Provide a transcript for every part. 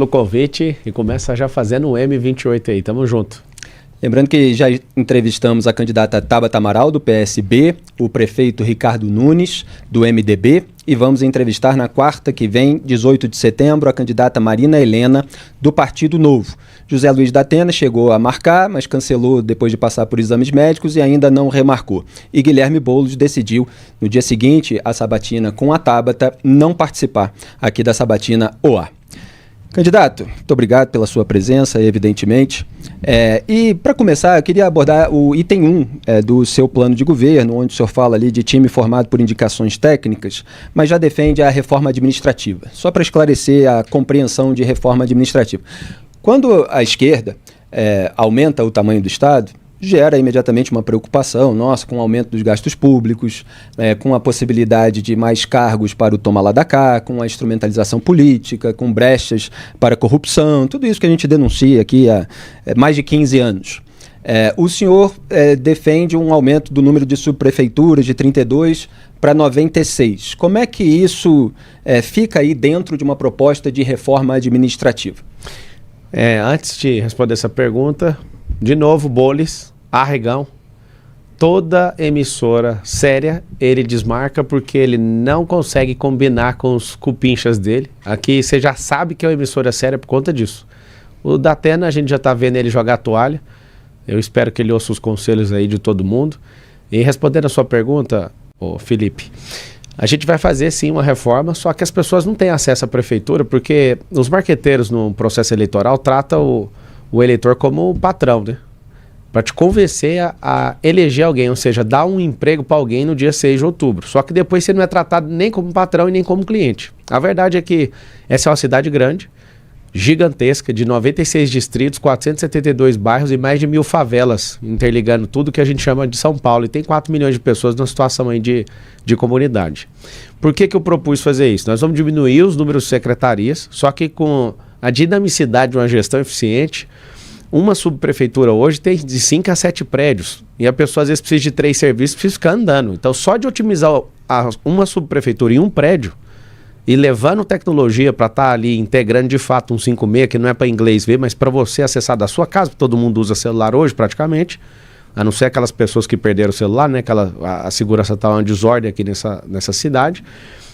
pelo convite e começa já fazendo o M28 aí, tamo junto. Lembrando que já entrevistamos a candidata Tabata Amaral, do PSB, o prefeito Ricardo Nunes, do MDB, e vamos entrevistar na quarta que vem, 18 de setembro, a candidata Marina Helena, do Partido Novo. José Luiz da Atena chegou a marcar, mas cancelou depois de passar por exames médicos e ainda não remarcou. E Guilherme Boulos decidiu, no dia seguinte, a sabatina com a Tabata, não participar aqui da sabatina OA. Candidato, muito obrigado pela sua presença, evidentemente. E, para começar, eu queria abordar o item 1 do seu plano de governo, onde o senhor fala ali de time formado por indicações técnicas, mas já defende a reforma administrativa. Só para esclarecer a compreensão de reforma administrativa. Quando a esquerda aumenta o tamanho do Estado, gera imediatamente uma preocupação nossa com o aumento dos gastos públicos, com a possibilidade de mais cargos para o toma lá da cá, com a instrumentalização política, com brechas para a corrupção, tudo isso que a gente denuncia aqui há mais de 15 anos. O senhor defende um aumento do número de subprefeituras de 32 para 96. Como é que isso fica aí dentro de uma proposta de reforma administrativa? Antes de responder essa pergunta, de novo, Boulos, arregão, toda emissora séria ele desmarca porque ele não consegue combinar com os cupinchas dele. Aqui você já sabe que é uma emissora séria por conta disso. O da Atena, a gente já está vendo ele jogar a toalha. Eu espero que ele ouça os conselhos aí de todo mundo. E respondendo a sua pergunta, Felipe, a gente vai fazer sim uma reforma, só que as pessoas não têm acesso à prefeitura porque os marqueteiros no processo eleitoral tratam o eleitor como patrão, né? Para te convencer a eleger alguém, ou seja, dar um emprego para alguém no dia 6 de outubro. Só que depois você não é tratado nem como patrão e nem como cliente. A verdade é que essa é uma cidade grande, gigantesca, de 96 distritos, 472 bairros e mais de 1.000 favelas, interligando tudo que a gente chama de São Paulo. E tem 4 milhões de pessoas numa situação aí de comunidade. Por que eu propus fazer isso? Nós vamos diminuir os números de secretarias, só que com a dinamicidade de uma gestão eficiente. Uma subprefeitura hoje tem de 5 a 7 prédios. E a pessoa às vezes precisa de 3 serviços, precisa ficar andando. Então só de otimizar uma subprefeitura em um prédio e levando tecnologia para estar ali integrando de fato um 56, que não é para inglês ver, mas para você acessar da sua casa, todo mundo usa celular hoje praticamente, a não ser aquelas pessoas que perderam o celular, né? A segurança está uma desordem aqui nessa cidade.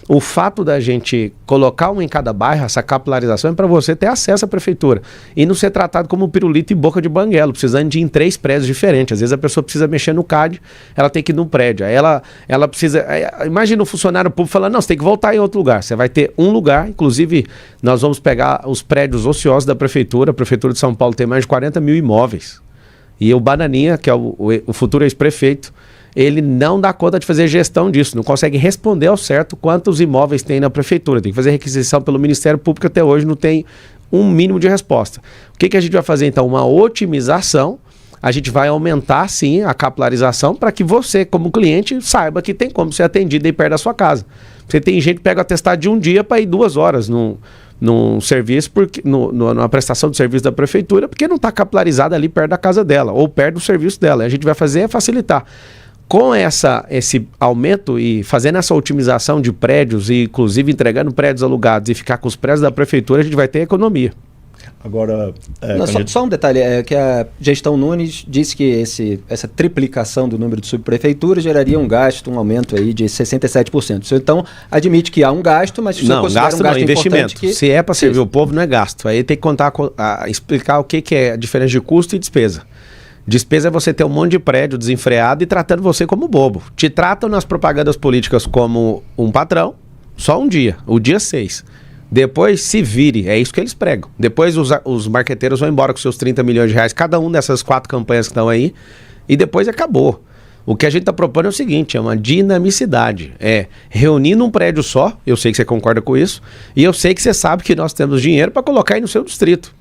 O fato da gente colocar um em cada bairro, essa capilarização, é para você ter acesso à prefeitura e não ser tratado como pirulito e boca de banguelo, precisando de ir em 3 prédios diferentes. Às vezes a pessoa precisa mexer no CAD, ela tem que ir num prédio. Aí ela precisa... Imagina um funcionário público falando, não, você tem que voltar em outro lugar. Você vai ter um lugar, inclusive nós vamos pegar os prédios ociosos da prefeitura. A prefeitura de São Paulo tem mais de 40 mil imóveis. E o Bananinha, que é o futuro ex-prefeito, ele não dá conta de fazer gestão disso, não consegue responder ao certo quantos imóveis tem na prefeitura. Tem que fazer requisição pelo Ministério Público, até hoje não tem um mínimo de resposta. O que a gente vai fazer então? Uma otimização. A gente vai aumentar sim a capilarização para que você, como cliente, saiba que tem como ser atendido aí perto da sua casa. Você tem gente que pega o atestado de um dia para ir 2 horas num serviço, numa prestação de serviço da prefeitura, porque não está capilarizada ali perto da casa dela, ou perto do serviço dela. A gente vai fazer é facilitar. Com esse aumento e fazendo essa otimização de prédios, e inclusive entregando prédios alugados e ficar com os prédios da prefeitura, a gente vai ter economia. Agora, só um detalhe, que a gestão Nunes disse que essa triplicação do número de subprefeituras geraria um gasto, um aumento aí de 67%. Você então admite que há um gasto, mas você considera um gasto investimento. Que... Se é para servir o povo, não é gasto. Aí tem que explicar o que é a diferença de custo e despesa. Despesa é você ter um monte de prédio desenfreado e tratando você como bobo. Te tratam nas propagandas políticas como um patrão, só um dia, o dia 6. Depois se vire, é isso que eles pregam. Depois os marqueteiros vão embora com seus 30 milhões de reais, cada um dessas 4 campanhas que estão aí, e depois acabou. O que a gente está propondo é o seguinte, é uma dinamicidade, reunir num prédio só, eu sei que você concorda com isso, e eu sei que você sabe que nós temos dinheiro para colocar aí no seu distrito.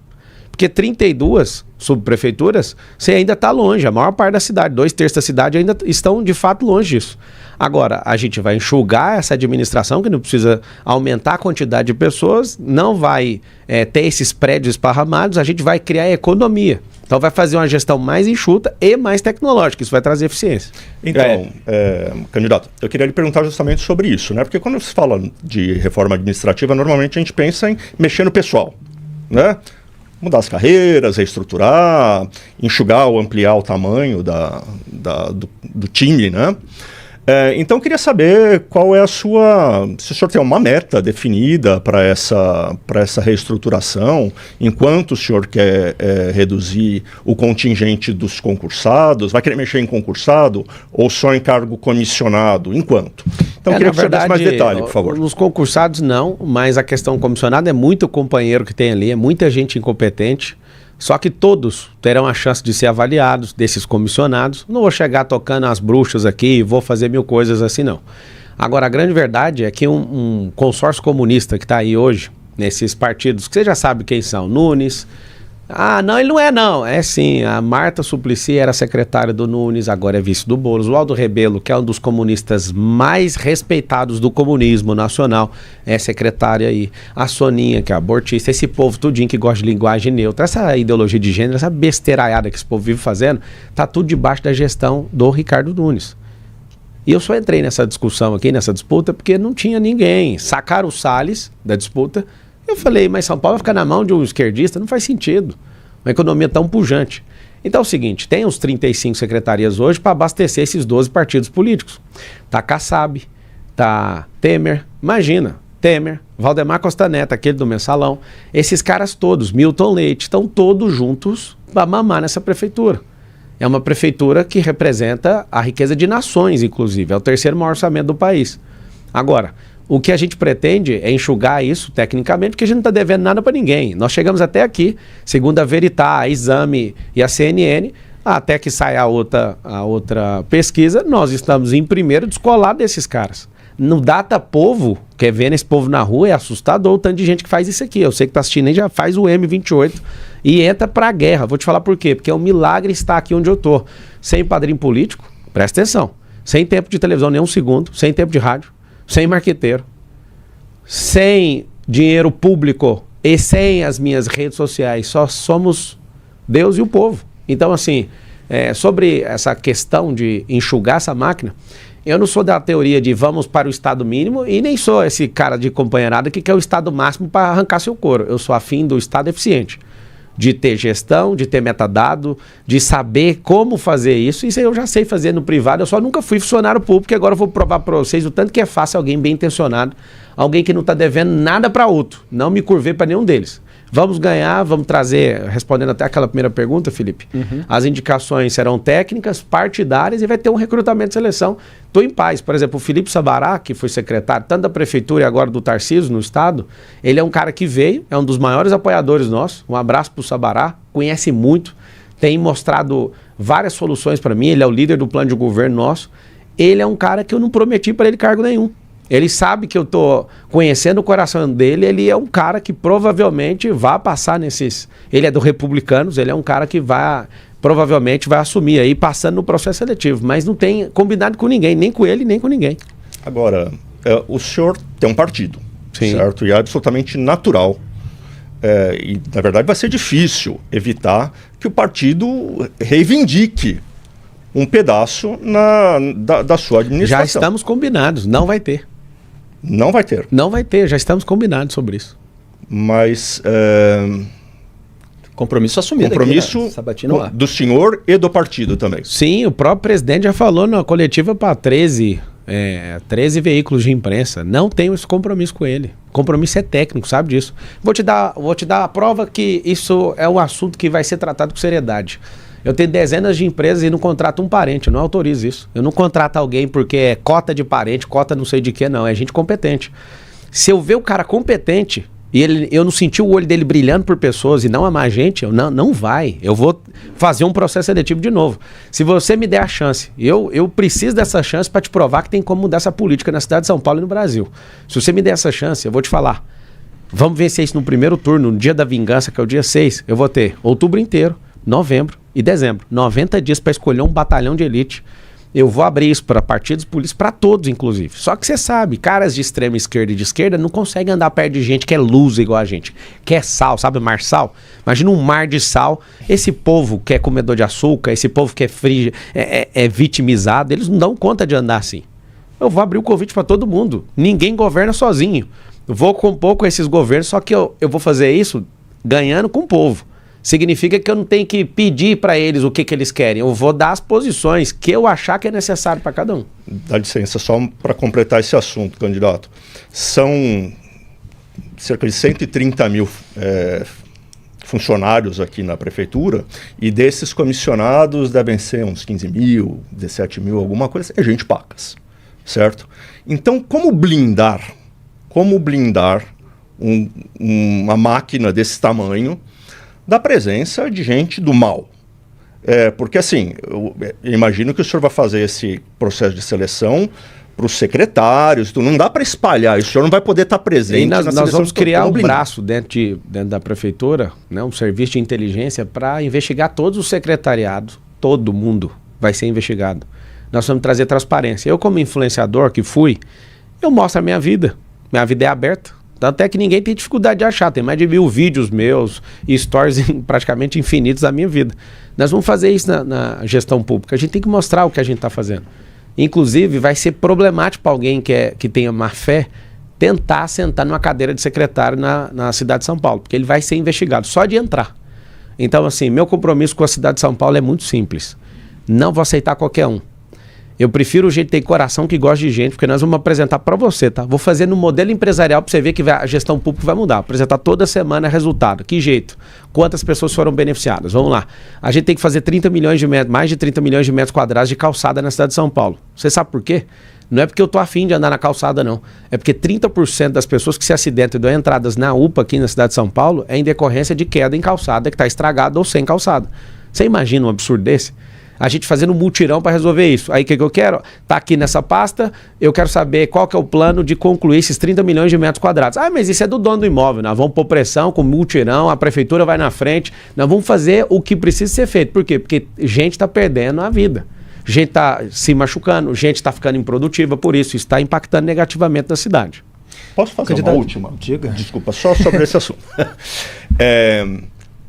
Porque 32 subprefeituras, você ainda está longe, a maior parte da cidade, 2/3 da cidade ainda estão de fato longe disso. Agora, a gente vai enxugar essa administração, que não precisa aumentar a quantidade de pessoas, não vai ter esses prédios esparramados, a gente vai criar economia. Então vai fazer uma gestão mais enxuta e mais tecnológica, isso vai trazer eficiência. Então, candidato, eu queria lhe perguntar justamente sobre isso, né? Porque quando se fala de reforma administrativa, normalmente a gente pensa em mexer no pessoal. né? Mudar as carreiras, reestruturar, enxugar ou ampliar o tamanho do time, né? Então, eu queria saber qual é se o senhor tem uma meta definida para essa reestruturação, enquanto o senhor quer reduzir o contingente dos concursados, vai querer mexer em concursado ou só em cargo comissionado, enquanto? Então, eu queria que o senhor desse mais detalhe, por favor. Nos concursados não, mas a questão comissionada é muito companheiro que tem ali, é muita gente incompetente. Só que todos terão a chance de ser avaliados, desses comissionados. Não vou chegar tocando as bruxas aqui e vou fazer mil coisas assim, não. Agora, a grande verdade é que um consórcio comunista que está aí hoje, nesses partidos, que você já sabe quem são, Nunes... Ah, não, ele não é não. É sim, a Marta Suplicy era secretária do Nunes, agora é vice do Boulos. O Aldo Rebelo, que é um dos comunistas mais respeitados do comunismo nacional, é secretária aí. A Soninha, que é abortista, esse povo tudinho que gosta de linguagem neutra, essa ideologia de gênero, essa besteiraiada que esse povo vive fazendo, tá tudo debaixo da gestão do Ricardo Nunes. E eu só entrei nessa discussão aqui, nessa disputa, porque não tinha ninguém. Sacaram o Salles da disputa. Eu falei, mas São Paulo vai ficar na mão de um esquerdista? Não faz sentido. Uma economia tão pujante. Então é o seguinte, tem uns 35 secretarias hoje para abastecer esses 12 partidos políticos. Tá Kassab, tá Temer, imagina, Temer, Valdemar Costa Neto, aquele do Mensalão, esses caras todos, Milton Leite, estão todos juntos para mamar nessa prefeitura. É uma prefeitura que representa a riqueza de nações, inclusive, é o terceiro maior orçamento do país. Agora, o que a gente pretende é enxugar isso tecnicamente, porque a gente não está devendo nada para ninguém. Nós chegamos até aqui, segundo a Veritá, a Exame e a CNN, até que saia a outra pesquisa, nós estamos em primeiro descolado desses caras. No Data Povo, que é vendo esse povo na rua, é assustador o tanto de gente que faz isso aqui. Eu sei que está assistindo aí, já faz o M28 e entra para a guerra. Vou te falar por quê, porque é um milagre estar aqui onde eu estou. Sem padrinho político, presta atenção, sem tempo de televisão nem um segundo, sem tempo de rádio, sem marqueteiro, sem dinheiro público e sem as minhas redes sociais. Só somos Deus e o povo. Então, assim, sobre essa questão de enxugar essa máquina, eu não sou da teoria de vamos para o estado mínimo e nem sou esse cara de companheirada que quer o estado máximo para arrancar seu couro. Eu sou afim do estado eficiente, de ter gestão, de ter metadado, de saber como fazer isso. Isso eu já sei fazer no privado, eu só nunca fui funcionário público, e agora eu vou provar para vocês o tanto que é fácil alguém bem intencionado, alguém que não está devendo nada para outro. Não me curvei para nenhum deles. Vamos ganhar, vamos trazer, respondendo até aquela primeira pergunta, Felipe, as indicações serão técnicas, partidárias e vai ter um recrutamento de seleção. Estou em paz. Por exemplo, o Felipe Sabará, que foi secretário tanto da prefeitura e agora do Tarcísio no estado, ele é um cara que veio, é um dos maiores apoiadores nossos. Um abraço para o Sabará, conhece muito, tem mostrado várias soluções para mim, ele é o líder do plano de governo nosso. Ele é um cara que eu não prometi para ele cargo nenhum. Ele sabe que eu estou conhecendo o coração dele, ele é um cara que provavelmente vai passar nesses... Ele é do Republicanos, ele é um cara que provavelmente vai assumir aí, passando no processo seletivo, mas não tem combinado com ninguém, nem com ele, nem com ninguém. Agora, o senhor tem um partido, sim, certo? E é absolutamente natural. E, na verdade, vai ser difícil evitar que o partido reivindique um pedaço da sua administração. Já estamos combinados, não vai ter. Não vai ter. Não vai ter, já estamos combinados sobre isso. Mas... compromisso assumido. Compromisso aqui, né? Sabatino do senhor e do partido também. Sim, o próprio presidente já falou na coletiva para 13 veículos de imprensa. Não tenho esse compromisso com ele. O compromisso é técnico, sabe disso. Vou te dar a prova que isso é um assunto que vai ser tratado com seriedade. Eu tenho dezenas de empresas e não contrato um parente, eu não autorizo isso. Eu não contrato alguém porque é cota de parente, cota não sei de que, não. É gente competente. Se eu ver o cara competente e eu não sentir o olho dele brilhando por pessoas e não amar gente, não vai. Eu vou fazer um processo seletivo de novo. Se você me der a chance, eu preciso dessa chance para te provar que tem como mudar essa política na cidade de São Paulo e no Brasil. Se você me der essa chance, eu vou te falar. Vamos vencer isso no primeiro turno, no dia da vingança, que é o dia 6. Eu vou ter outubro inteiro, novembro e dezembro. 90 dias para escolher um batalhão de elite. Eu vou abrir isso para partidos políticos, para todos, inclusive. Só que você sabe, caras de extrema esquerda e de esquerda não conseguem andar perto de gente que é luz igual a gente. Que é sal, sabe mar sal? Imagina um mar de sal. Esse povo que é comedor de açúcar, esse povo que é frio, é vitimizado, eles não dão conta de andar assim. Eu vou abrir o convite para todo mundo. Ninguém governa sozinho. Eu vou compor com esses governos, só que eu vou fazer isso ganhando com o povo. Significa que eu não tenho que pedir para eles o que eles querem. Eu vou dar as posições que eu achar que é necessário para cada um. Dá licença, só para completar esse assunto, candidato. São cerca de 130 mil funcionários aqui na prefeitura, e desses comissionados devem ser uns 15 mil, 17 mil, alguma coisa, é gente pacas, certo? Então, como blindar uma máquina desse tamanho da presença de gente do mal? Porque assim, eu imagino que o senhor vai fazer esse processo de seleção para os secretários, não dá para espalhar isso, o senhor não vai poder estar presente. E nós vamos criar um braço dentro da prefeitura, né, um serviço de inteligência para investigar todos os secretariados, todo mundo vai ser investigado. Nós vamos trazer transparência. Eu, como influenciador que fui, eu mostro a minha vida é aberta. Tanto é que ninguém tem dificuldade de achar, tem mais de 1000 vídeos meus e stories praticamente infinitos da minha vida. Nós vamos fazer isso na gestão pública, a gente tem que mostrar o que a gente está fazendo. Inclusive, vai ser problemático para alguém que tenha má fé tentar sentar numa cadeira de secretário na cidade de São Paulo, porque ele vai ser investigado só de entrar. Então, assim, meu compromisso com a cidade de São Paulo é muito simples. Não vou aceitar qualquer um. Eu prefiro o jeito que tem coração, que gosta de gente, porque nós vamos apresentar para você, tá? Vou fazer no modelo empresarial para você ver que a gestão pública vai mudar. Apresentar toda semana resultado. Que jeito? Quantas pessoas foram beneficiadas? Vamos lá. A gente tem que fazer mais de 30 milhões de metros quadrados de calçada na cidade de São Paulo. Você sabe por quê? Não é porque eu tô afim de andar na calçada, não. É porque 30% das pessoas que se acidentam e dão entradas na UPA aqui na cidade de São Paulo é em decorrência de queda em calçada que está estragada ou sem calçada. Você imagina um absurdo desse? A gente fazendo um mutirão para resolver isso. Aí o que eu quero? Tá aqui nessa pasta, eu quero saber qual que é o plano de concluir esses 30 milhões de metros quadrados. Ah, mas isso é do dono do imóvel. Nós vamos pôr pressão com mutirão, a prefeitura vai na frente. Nós vamos fazer o que precisa ser feito. Por quê? Porque gente está perdendo a vida. Gente está se machucando, gente está ficando improdutiva, por isso está impactando negativamente na cidade. Posso fazer uma última? Diga. Desculpa, só sobre esse assunto.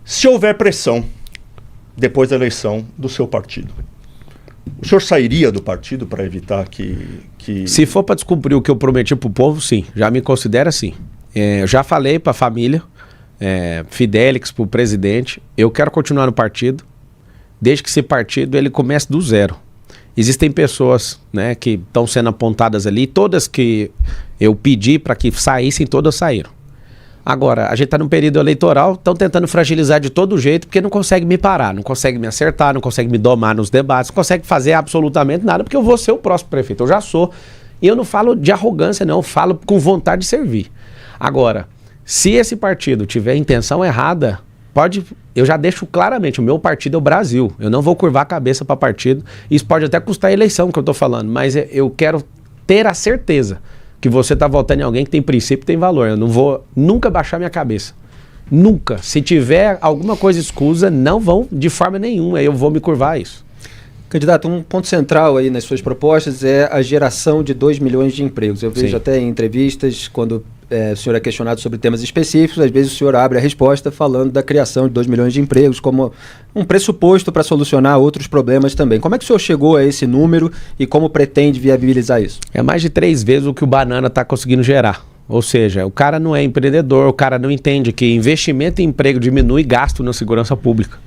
Se houver pressão depois da eleição do seu partido, o senhor sairia do partido para evitar que... Se for para descumprir o que eu prometi para o povo, sim. Já me considero assim. Eu já falei para a família, Fidelix, para o presidente, eu quero continuar no partido, desde que esse partido ele comece do zero. Existem pessoas, né, que estão sendo apontadas ali, todas que eu pedi para que saíssem, todas saíram. Agora, a gente está num período eleitoral, estão tentando fragilizar de todo jeito, porque não consegue me parar, não consegue me acertar, não consegue me domar nos debates, não consegue fazer absolutamente nada, porque eu vou ser o próximo prefeito, eu já sou. E eu não falo de arrogância, não, eu falo com vontade de servir. Agora, se esse partido tiver intenção errada, eu já deixo claramente, o meu partido é o Brasil, eu não vou curvar a cabeça para partido, isso pode até custar a eleição que eu estou falando, mas eu quero ter a certeza que você está votando em alguém que tem princípio e tem valor. Eu não vou nunca baixar minha cabeça. Nunca. Se tiver alguma coisa escusa, não vão de forma nenhuma. Eu vou me curvar a isso. Candidato, um ponto central aí nas suas propostas é a geração de 2 milhões de empregos. Eu vejo até em entrevistas, quando o senhor é questionado sobre temas específicos, às vezes o senhor abre a resposta falando da criação de 2 milhões de empregos como um pressuposto para solucionar outros problemas também. Como é que o senhor chegou a esse número e como pretende viabilizar isso? É mais de 3 vezes o que o Banana está conseguindo gerar. Ou seja, o cara não é empreendedor, o cara não entende que investimento em emprego diminui gasto na segurança pública.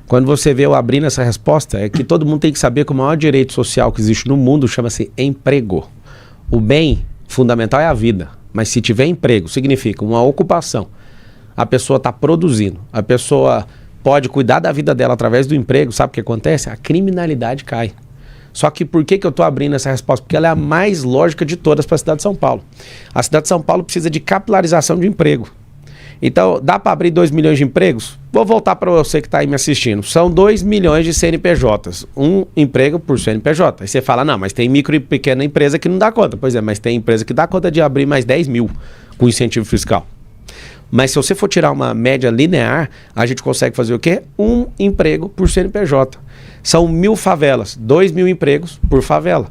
Quando você vê eu abrindo essa resposta, é que todo mundo tem que saber que o maior direito social que existe no mundo chama-se emprego. O bem fundamental é a vida, mas se tiver emprego, significa uma ocupação. A pessoa está produzindo, a pessoa pode cuidar da vida dela através do emprego, sabe o que acontece? A criminalidade cai. Só que por que eu estou abrindo essa resposta? Porque ela é a mais lógica de todas para a cidade de São Paulo. A cidade de São Paulo precisa de capilarização de emprego. Então, dá para abrir 2 milhões de empregos? Vou voltar para você que está aí me assistindo. São 2 milhões de CNPJs. Um emprego por CNPJ. Aí você fala, não, mas tem micro e pequena empresa que não dá conta. Pois é, mas tem empresa que dá conta de abrir mais 10 mil com incentivo fiscal. Mas se você for tirar uma média linear, a gente consegue fazer o quê? 1 emprego por CNPJ. São 1.000 favelas, 2.000 empregos por favela.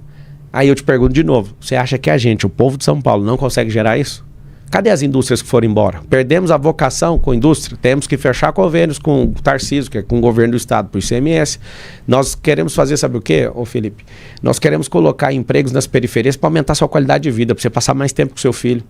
Aí eu te pergunto de novo, você acha que a gente, o povo de São Paulo, não consegue gerar isso? Cadê as indústrias que foram embora? Perdemos a vocação com a indústria, temos que fechar convênios com o Tarcísio, que é com o governo do estado, por ICMS. Nós queremos fazer, sabe o quê, ô Felipe? Nós queremos colocar empregos nas periferias para aumentar a sua qualidade de vida, para você passar mais tempo com seu filho.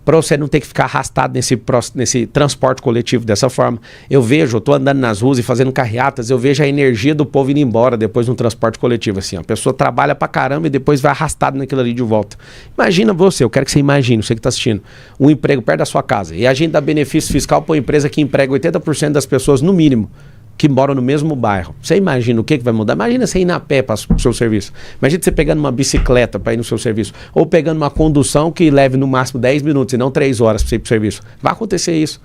para você não ter que ficar arrastado nesse transporte coletivo dessa forma. Eu estou andando nas ruas e fazendo carreatas, eu vejo a energia do povo indo embora depois no transporte coletivo, assim, a pessoa trabalha pra caramba e depois vai arrastado naquilo ali de volta. Imagina você, eu quero que você imagine, você que está assistindo, um emprego perto da sua casa, e a gente dá benefício fiscal para uma empresa que emprega 80% das pessoas, no mínimo, que moram no mesmo bairro. Você imagina o que vai mudar? Imagina você ir na pé para o seu serviço. Imagina você pegando uma bicicleta para ir no seu serviço. Ou pegando uma condução que leve no máximo 10 minutos e não 3 horas para você ir para o serviço. Vai acontecer isso.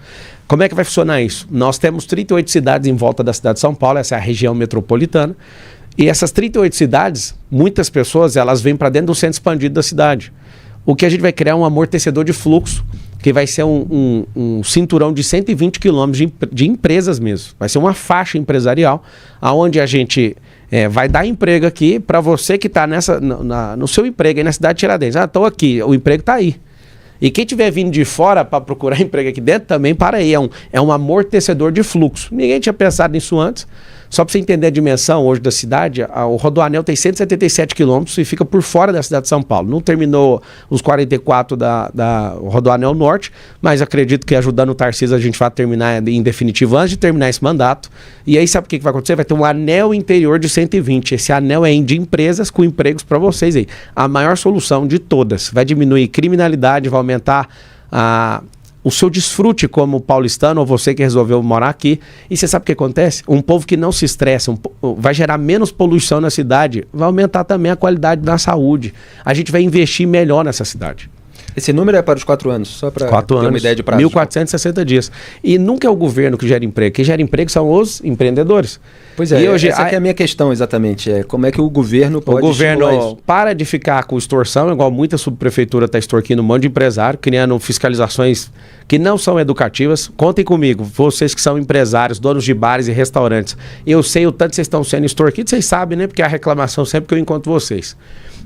Como é que vai funcionar isso? Nós temos 38 cidades em volta da cidade de São Paulo, essa é a região metropolitana. E essas 38 cidades, muitas pessoas, elas vêm para dentro do centro expandido da cidade. O que a gente vai criar é um amortecedor de fluxo, que vai ser um cinturão de 120 quilômetros de empresas mesmo. Vai ser uma faixa empresarial, onde a gente vai dar emprego aqui para você que está no seu emprego aí na cidade de Tiradentes. Estou aqui, o emprego está aí. E quem estiver vindo de fora para procurar emprego aqui dentro também, para aí, é um amortecedor de fluxo. Ninguém tinha pensado nisso antes. Só para você entender a dimensão hoje da cidade, o Rodoanel tem 177 quilômetros e fica por fora da cidade de São Paulo. Não terminou os 44 da Rodoanel Norte, mas acredito que ajudando o Tarcísio a gente vai terminar em definitivo antes de terminar esse mandato. E aí sabe o que vai acontecer? Vai ter um anel interior de 120. Esse anel é de empresas com empregos para vocês aí. A maior solução de todas. Vai diminuir criminalidade, vai aumentar o seu desfrute como paulistano ou você que resolveu morar aqui. E você sabe o que acontece? Um povo que não se estressa, vai gerar menos poluição na cidade, vai aumentar também a qualidade da saúde. A gente vai investir melhor nessa cidade. Esse número é para os 4 anos, só para ter uma ideia de prazo. 1.460 dias. E nunca é o governo que gera emprego. Quem gera emprego são os empreendedores. Pois é, essa é a minha questão exatamente. Como é que o governo pode estimular isso? Para de ficar com extorsão, igual muita subprefeitura está extorquindo um monte de empresário, criando fiscalizações que não são educativas. Contem comigo, vocês que são empresários, donos de bares e restaurantes. Eu sei o tanto que vocês estão sendo extorquidos, vocês sabem, né? Porque é a reclamação sempre que eu encontro vocês.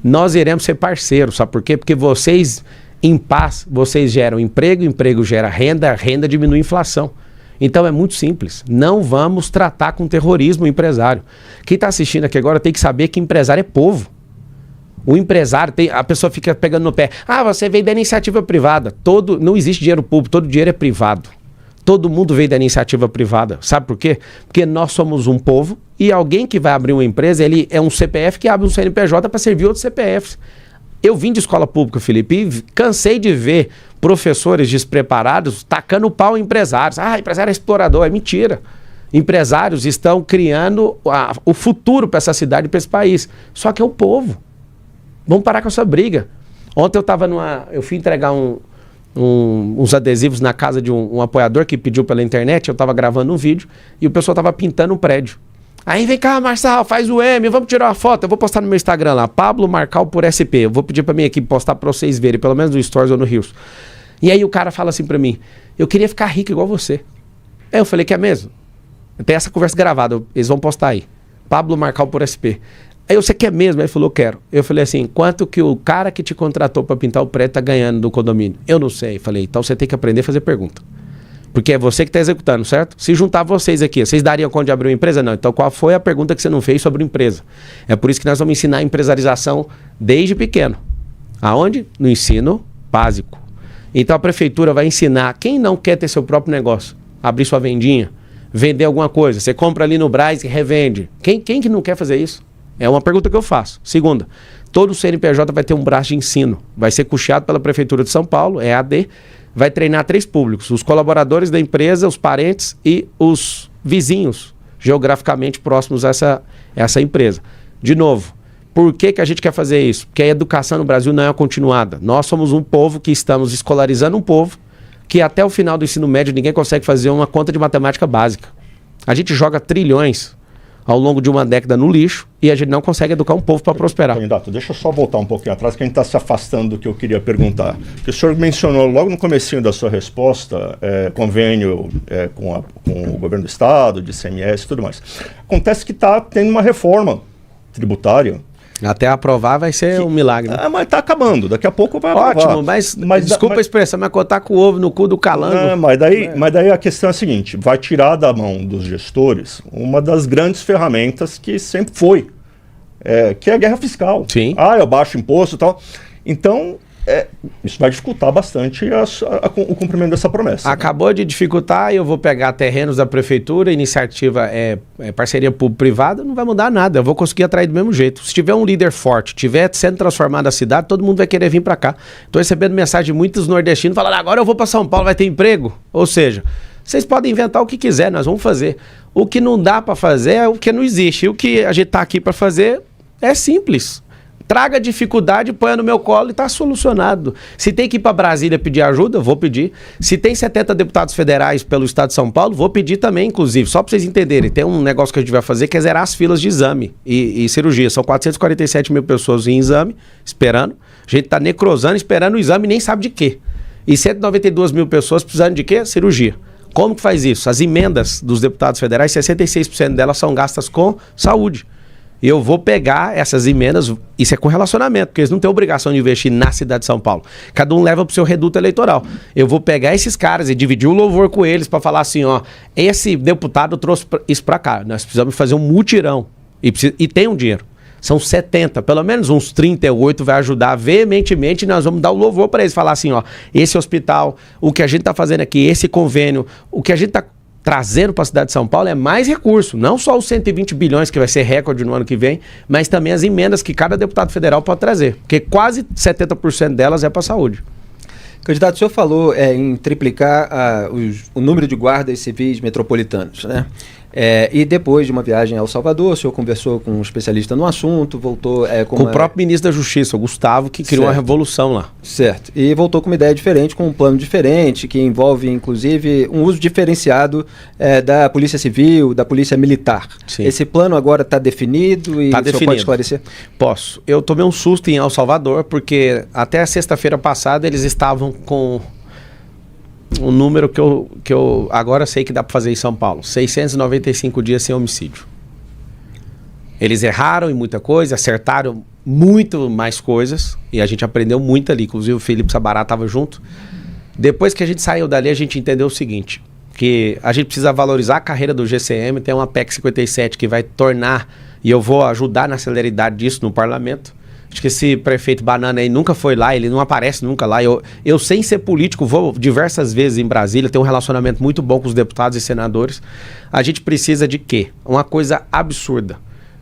Nós iremos ser parceiros, sabe por quê? Porque vocês... Em paz, vocês geram emprego, emprego gera renda, renda diminui a inflação. Então é muito simples. Não vamos tratar com terrorismo o empresário. Quem está assistindo aqui agora tem que saber que empresário é povo. O empresário, a pessoa fica pegando no pé. Você veio da iniciativa privada. Não existe dinheiro público, todo dinheiro é privado. Todo mundo veio da iniciativa privada. Sabe por quê? Porque nós somos um povo e alguém que vai abrir uma empresa, ele é um CPF que abre um CNPJ para servir outros CPFs. Eu vim de escola pública, Felipe, e cansei de ver professores despreparados tacando pau em empresários. Empresário é explorador. É mentira. Empresários estão criando o futuro para essa cidade e para esse país. Só que é o povo. Vamos parar com essa briga. Ontem eu fui entregar uns adesivos na casa de um apoiador que pediu pela internet. Eu estava gravando um vídeo e o pessoal estava pintando um prédio. Aí vem cá, Marçal, faz o M, vamos tirar uma foto. Eu vou postar no meu Instagram lá, Pablo Marcal por SP. Eu vou pedir pra minha equipe postar pra vocês verem, pelo menos no Stories ou no Reels. E aí o cara fala assim pra mim, eu queria ficar rico igual você. Aí eu falei, que é mesmo? Tem essa conversa gravada, eles vão postar aí. Pablo Marcal por SP. Aí você quer mesmo? Aí ele falou, quero. Eu falei assim, quanto que o cara que te contratou pra pintar o prédio tá ganhando do condomínio? Eu não sei. Falei, então você tem que aprender a fazer pergunta. Porque é você que está executando, certo? Se juntar vocês aqui, vocês dariam conta de abrir uma empresa? Não. Então qual foi a pergunta que você não fez sobre empresa? É por isso que nós vamos ensinar a empresarização desde pequeno. Aonde? No ensino básico. Então a prefeitura vai ensinar quem não quer ter seu próprio negócio, abrir sua vendinha, vender alguma coisa. Você compra ali no Brás e revende. Quem que não quer fazer isso? É uma pergunta que eu faço. Segunda, todo CNPJ vai ter um braço de ensino. Vai ser custeado pela Prefeitura de São Paulo, EAD. Vai treinar 3 públicos, os colaboradores da empresa, os parentes e os vizinhos, geograficamente próximos a essa empresa. De novo, por que a gente quer fazer isso? Porque a educação no Brasil não é continuada. Nós somos um povo que estamos escolarizando um povo que até o final do ensino médio ninguém consegue fazer uma conta de matemática básica. A gente joga trilhões ao longo de uma década no lixo e a gente não consegue educar um povo para prosperar. Candidato, deixa eu só voltar um pouquinho atrás, que a gente está se afastando do que eu queria perguntar. Porque o senhor mencionou logo no comecinho da sua resposta, convênio com o governo do estado, de ICMS e tudo mais. Acontece que está tendo uma reforma tributária. Até aprovar vai ser um milagre. Né? Mas está acabando, daqui a pouco vai aprovar. Ótimo, mas desculpa a expressão, mas contar com o ovo no cu do calango. Mas daí a questão é a seguinte, vai tirar da mão dos gestores uma das grandes ferramentas que sempre foi, que é a guerra fiscal. Sim. Eu baixo imposto e tal. Então, isso vai dificultar bastante o cumprimento dessa promessa. Acabou de dificultar, eu vou pegar terrenos da prefeitura, iniciativa parceria público-privada, não vai mudar nada, eu vou conseguir atrair do mesmo jeito. Se tiver um líder forte, tiver sendo transformada a cidade, todo mundo vai querer vir para cá. Estou recebendo mensagem de muitos nordestinos falando, agora eu vou para São Paulo, vai ter emprego. Ou seja, vocês podem inventar o que quiser, nós vamos fazer. O que não dá para fazer é o que não existe. E o que a gente está aqui para fazer é simples. Traga dificuldade, põe no meu colo e está solucionado. Se tem que ir para Brasília pedir ajuda, vou pedir. Se tem 70 deputados federais pelo estado de São Paulo, vou pedir também, inclusive. Só para vocês entenderem, tem um negócio que a gente vai fazer que é zerar as filas de exame e cirurgia. São 447 mil pessoas em exame, esperando. A gente está necrosando, esperando o exame e nem sabe de quê. E 192 mil pessoas precisando de quê? Cirurgia. Como que faz isso? As emendas dos deputados federais, 66% delas são gastas com saúde. Eu vou pegar essas emendas, isso é com relacionamento, porque eles não têm obrigação de investir na cidade de São Paulo. Cada um leva para o seu reduto eleitoral. Eu vou pegar esses caras e dividir o louvor com eles para falar assim, ó, esse deputado trouxe isso para cá, nós precisamos fazer um mutirão e tem um dinheiro. São 70, pelo menos uns 38 vai ajudar veementemente e nós vamos dar o louvor para eles, falar assim, ó, esse hospital, o que a gente está fazendo aqui, esse convênio, o que a gente está trazendo para a cidade de São Paulo é mais recurso, não só os 120 bilhões que vai ser recorde no ano que vem, mas também as emendas que cada deputado federal pode trazer, porque quase 70% delas é para a saúde. Candidato, o senhor falou em triplicar o número de guardas civis metropolitanos, né? E depois de uma viagem ao Salvador, o senhor conversou com um especialista no assunto, voltou... com o próprio ministro da Justiça, o Gustavo, que criou uma revolução lá. Certo. E voltou com uma ideia diferente, com um plano diferente, que envolve, inclusive, um uso diferenciado da Polícia Civil, da Polícia Militar. Sim. Esse plano agora está definido e o senhor pode esclarecer? Posso. Eu tomei um susto em El Salvador, porque até a sexta-feira passada eles estavam com... um número que eu agora sei que dá para fazer em São Paulo, 695 dias sem homicídio. Eles erraram em muita coisa, acertaram muito mais coisas, e a gente aprendeu muito ali, inclusive o Felipe Sabará estava junto. Depois que a gente saiu dali, a gente entendeu o seguinte, que a gente precisa valorizar a carreira do GCM, tem uma PEC 57 que vai tornar, e eu vou ajudar na celeridade disso no parlamento. Acho que esse prefeito Banana aí nunca foi lá, ele não aparece nunca lá. Eu sem ser político, vou diversas vezes em Brasília, tenho um relacionamento muito bom com os deputados e senadores. A gente precisa de quê? Uma coisa absurda.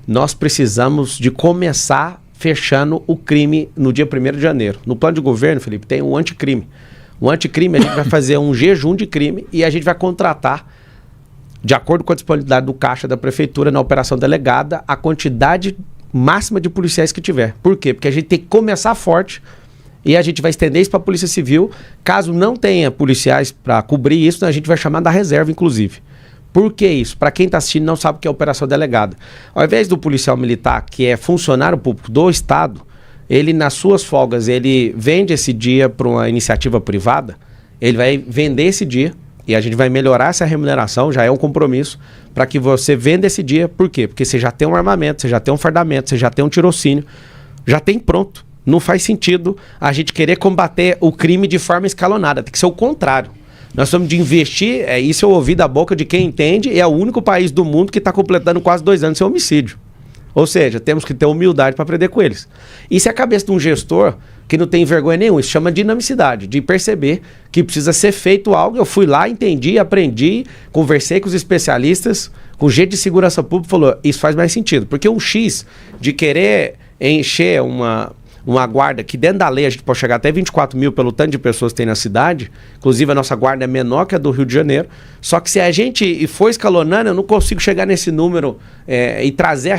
Nós precisamos de começar fechando o crime no dia 1º de janeiro. No plano de governo, Felipe, tem um anticrime. O anticrime, a gente vai fazer um jejum de crime e a gente vai contratar, de acordo com a disponibilidade do caixa da prefeitura na operação delegada, a quantidade máxima de policiais que tiver. Por quê? Porque a gente tem que começar forte e a gente vai estender isso para a Polícia Civil. Caso não tenha policiais para cobrir isso, a gente vai chamar da reserva, inclusive. Por que isso? Para quem está assistindo não sabe o que é operação delegada. Ao invés do policial militar, que é funcionário público do Estado, ele nas suas folgas, ele vende esse dia para uma iniciativa privada, ele vai vender esse dia e a gente vai melhorar essa remuneração, já é um compromisso, para que você venda esse dia. Por quê? Porque você já tem um armamento, você já tem um fardamento, você já tem um tirocínio, já tem pronto. Não faz sentido a gente querer combater o crime de forma escalonada, tem que ser o contrário. Nós estamos de investir, isso eu ouvi da boca de quem entende, e é o único país do mundo que está completando quase 2 anos sem homicídio. Ou seja, temos que ter humildade para aprender com eles. Isso é a cabeça de um gestor que não tem vergonha nenhuma, isso chama dinamicidade, de perceber que precisa ser feito algo. Eu fui lá, entendi, aprendi, conversei com os especialistas, com gente de segurança pública, falou, isso faz mais sentido. Porque um X de querer encher uma guarda, que dentro da lei a gente pode chegar até 24 mil pelo tanto de pessoas que tem na cidade, inclusive a nossa guarda é menor que a do Rio de Janeiro, só que se a gente for escalonando, eu não consigo chegar nesse número e trazer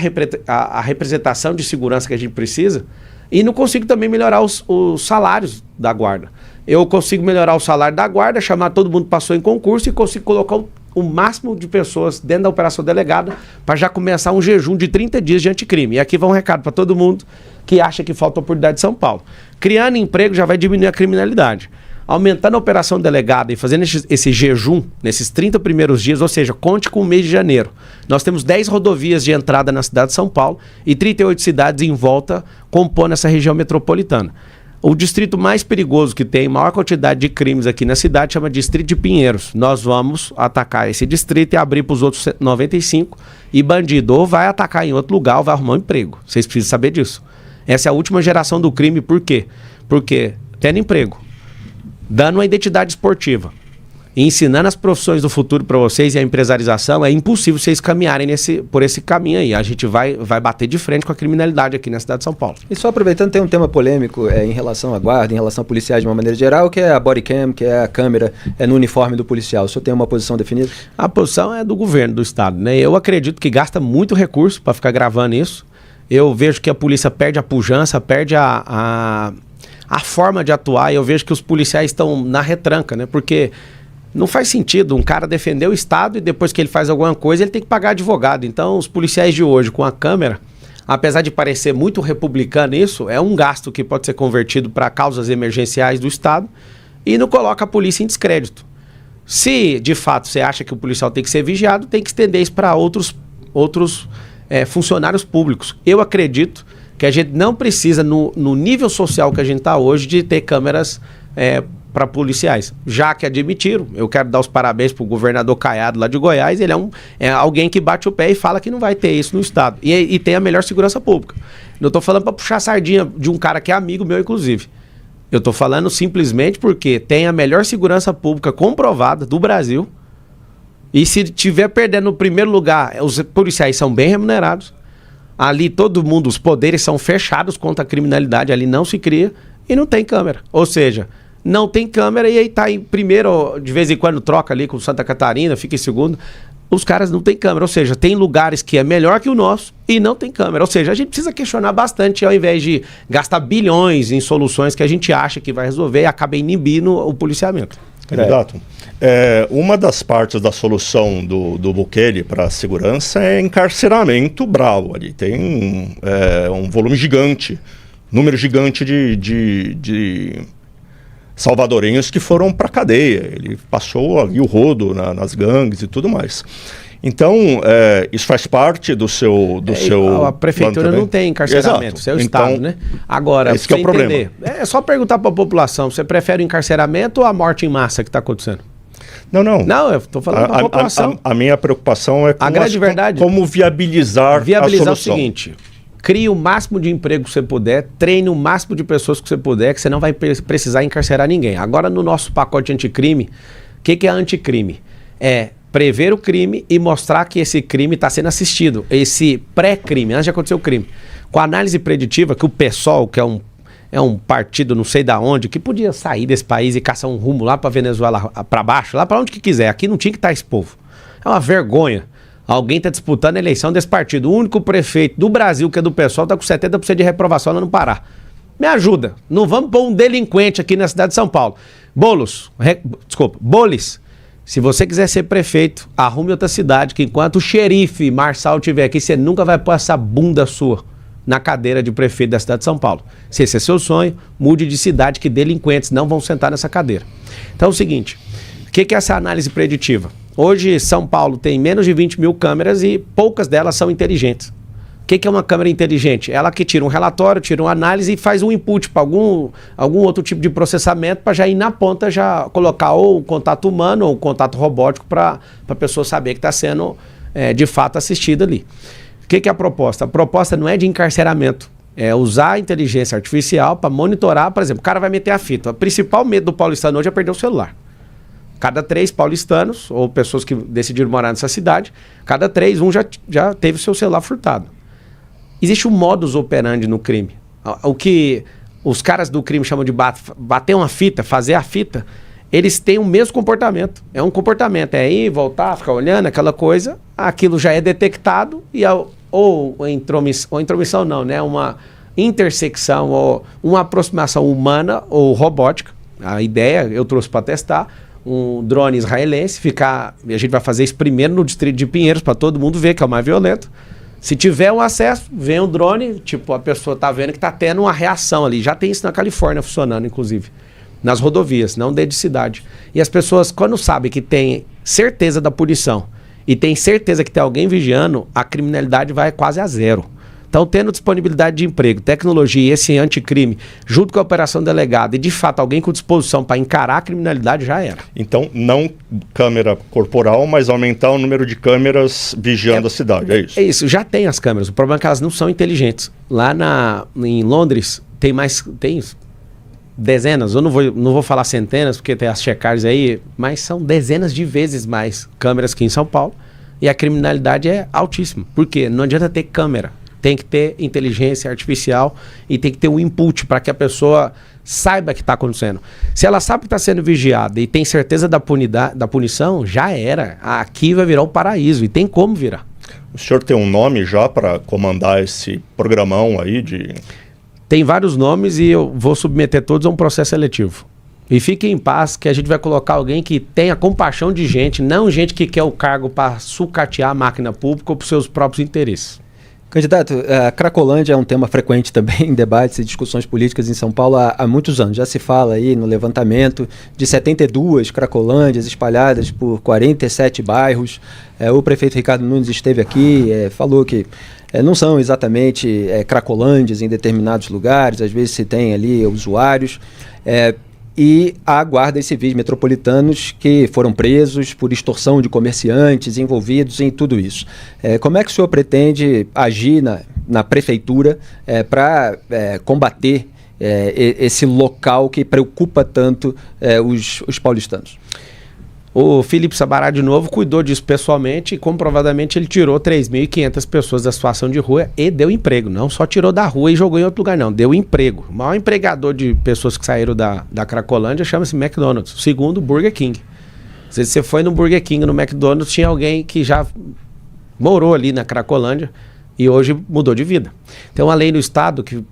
a representação de segurança que a gente precisa, e não consigo também melhorar os salários da guarda. Eu consigo melhorar o salário da guarda, chamar todo mundo que passou em concurso e consigo colocar o máximo de pessoas dentro da operação delegada para já começar um jejum de 30 dias de anticrime. E aqui vai um recado para todo mundo que acha que falta oportunidade em São Paulo. Criando emprego já vai diminuir a criminalidade. Aumentando a operação delegada e fazendo esse jejum nesses 30 primeiros dias, ou seja, conte com o mês de janeiro. Nós temos 10 rodovias de entrada na cidade de São Paulo e 38 cidades em volta compondo essa região metropolitana. O distrito mais perigoso que tem, maior quantidade de crimes aqui na cidade, chama Distrito de Pinheiros. Nós vamos atacar esse distrito e abrir para os outros 95. E bandido ou vai atacar em outro lugar ou vai arrumar um emprego. Vocês precisam saber disso. Essa é a última geração do crime. Por quê? Porque tendo emprego, dando uma identidade esportiva, ensinando as profissões do futuro para vocês e a empresarização, é impossível vocês caminharem por esse caminho aí. A gente vai bater de frente com a criminalidade aqui na cidade de São Paulo. E só aproveitando, tem um tema polêmico em relação à guarda, em relação a policiais de uma maneira geral, que é a body cam, que é a câmera no uniforme do policial. O senhor tem uma posição definida? A posição é do governo do estado, né? Eu acredito que gasta muito recurso para ficar gravando isso. Eu vejo que a polícia perde a pujança, perde a forma de atuar, e eu vejo que os policiais estão na retranca, né? Porque não faz sentido um cara defender o Estado e depois que ele faz alguma coisa ele tem que pagar advogado. Então os policiais de hoje com a câmera, apesar de parecer muito republicano isso, é um gasto que pode ser convertido para causas emergenciais do Estado e não coloca a polícia em descrédito. Se de fato você acha que o policial tem que ser vigiado, tem que estender isso para outros funcionários públicos. Eu acredito que a gente não precisa, no nível social que a gente está hoje, de ter câmeras para policiais. Já que admitiram, eu quero dar os parabéns para o governador Caiado lá de Goiás, ele é alguém que bate o pé e fala que não vai ter isso no estado. E tem a melhor segurança pública. Não estou falando para puxar a sardinha de um cara que é amigo meu, inclusive. Eu estou falando simplesmente porque tem a melhor segurança pública comprovada do Brasil. E se tiver perdendo no primeiro lugar, os policiais são bem remunerados. Ali todo mundo, os poderes são fechados contra a criminalidade, ali não se cria e não tem câmera. Ou seja, não tem câmera e aí tá em primeiro, de vez em quando troca ali com Santa Catarina, fica em segundo. Os caras não tem câmera, ou seja, tem lugares que é melhor que o nosso e não tem câmera. Ou seja, a gente precisa questionar bastante ao invés de gastar bilhões em soluções que a gente acha que vai resolver e acaba inibindo o policiamento. Candidato, uma das partes da solução do Bukele para a segurança é encarceramento bravo. Ali tem um volume gigante, número gigante de salvadorenhos que foram para a cadeia. Ele passou ali o rodo nas gangues e tudo mais. Então, isso faz parte do seu... A prefeitura não tem encarceramento, isso é o Estado, né? Agora, esse que é o problema. É só perguntar para a população, você prefere o encarceramento ou a morte em massa que está acontecendo? Não, eu estou falando para a população. A minha preocupação é como viabilizar a solução. O seguinte, crie o máximo de emprego que você puder, treine o máximo de pessoas que você puder, que você não vai precisar encarcerar ninguém. Agora, no nosso pacote anticrime, o que é anticrime? É prever o crime e mostrar que esse crime está sendo assistido. Esse pré-crime, antes de acontecer o crime. Com a análise preditiva, que o PSOL, que é um partido não sei da onde, que podia sair desse país e caçar um rumo lá para Venezuela, para baixo, lá para onde que quiser. Aqui não tinha que estar esse povo. É uma vergonha. Alguém está disputando a eleição desse partido. O único prefeito do Brasil, que é do PSOL, está com 70% de reprovação lá no Pará. Me ajuda. Não vamos pôr um delinquente aqui na cidade de São Paulo. Bolis, se você quiser ser prefeito, arrume outra cidade, que enquanto o xerife Marçal estiver aqui, você nunca vai pôr essa bunda sua na cadeira de prefeito da cidade de São Paulo. Se esse é seu sonho, mude de cidade, que delinquentes não vão sentar nessa cadeira. Então é o seguinte, o que é essa análise preditiva? Hoje São Paulo tem menos de 20 mil câmeras e poucas delas são inteligentes. O que é uma câmera inteligente? Ela que tira um relatório, tira uma análise e faz um input para algum outro tipo de processamento para já ir na ponta, já colocar ou o contato humano ou o contato robótico para a pessoa saber que está sendo de fato assistida ali. O que é a proposta? A proposta não é de encarceramento, é usar a inteligência artificial para monitorar, por exemplo, o cara vai meter a fita. O principal medo do paulistano hoje é perder o celular. Cada 3 paulistanos, ou pessoas que decidiram morar nessa cidade, cada 3, um já teve o seu celular furtado. Existe um modus operandi no crime. O que os caras do crime chamam de bater uma fita, fazer a fita, eles têm o mesmo comportamento. É um comportamento, é ir, voltar, ficar olhando, aquela coisa. Aquilo já é detectado e ou intromissão não, né? Uma intersecção ou uma aproximação humana ou robótica. A ideia, eu trouxe para testar, um drone israelense, e a gente vai fazer isso primeiro no distrito de Pinheiros, para todo mundo ver que é o mais violento. Se tiver um acesso, vem um drone, tipo, a pessoa tá vendo que tá tendo uma reação ali. Já tem isso na Califórnia funcionando, inclusive, nas rodovias, não dentro de cidade. E as pessoas, quando sabem que tem certeza da punição e tem certeza que tem alguém vigiando, a criminalidade vai quase a zero. Então, tendo disponibilidade de emprego, tecnologia e esse anticrime, junto com a operação delegada e, de fato, alguém com disposição para encarar a criminalidade, já era. Então, não câmera corporal, mas aumentar o número de câmeras vigiando a cidade, é isso? É isso, já tem as câmeras. O problema é que elas não são inteligentes. Lá em Londres, tem dezenas, eu não vou falar centenas, porque tem as checagens aí, mas são dezenas de vezes mais câmeras que em São Paulo, e a criminalidade é altíssima. Por quê? Não adianta ter câmera, tem que ter inteligência artificial e tem que ter um input para que a pessoa saiba o que está acontecendo. Se ela sabe que está sendo vigiada e tem certeza da punição, já era. Aqui vai virar um paraíso, e tem como virar. O senhor tem um nome já para comandar esse programão aí de... Tem vários nomes e eu vou submeter todos a um processo seletivo. E fiquem em paz que a gente vai colocar alguém que tenha compaixão de gente, não gente que quer o cargo para sucatear a máquina pública ou para os seus próprios interesses. Candidato, a Cracolândia é um tema frequente também em debates e discussões políticas em São Paulo há muitos anos. Já se fala aí no levantamento de 72 Cracolândias espalhadas por 47 bairros. O prefeito Ricardo Nunes esteve aqui, falou que não são exatamente Cracolândias em determinados lugares, às vezes se tem ali usuários. E há guardas civis metropolitanos que foram presos por extorsão de comerciantes envolvidos em tudo isso. Como é que o senhor pretende agir na prefeitura para combater esse local que preocupa tanto os paulistanos? O Felipe Sabará, de novo, cuidou disso pessoalmente e comprovadamente ele tirou 3.500 pessoas da situação de rua e deu emprego. Não só tirou da rua e jogou em outro lugar, não. Deu emprego. O maior empregador de pessoas que saíram da Cracolândia chama-se McDonald's. O segundo, Burger King. Se você foi no Burger King, no McDonald's, tinha alguém que já morou ali na Cracolândia e hoje mudou de vida. Tem uma lei no estado que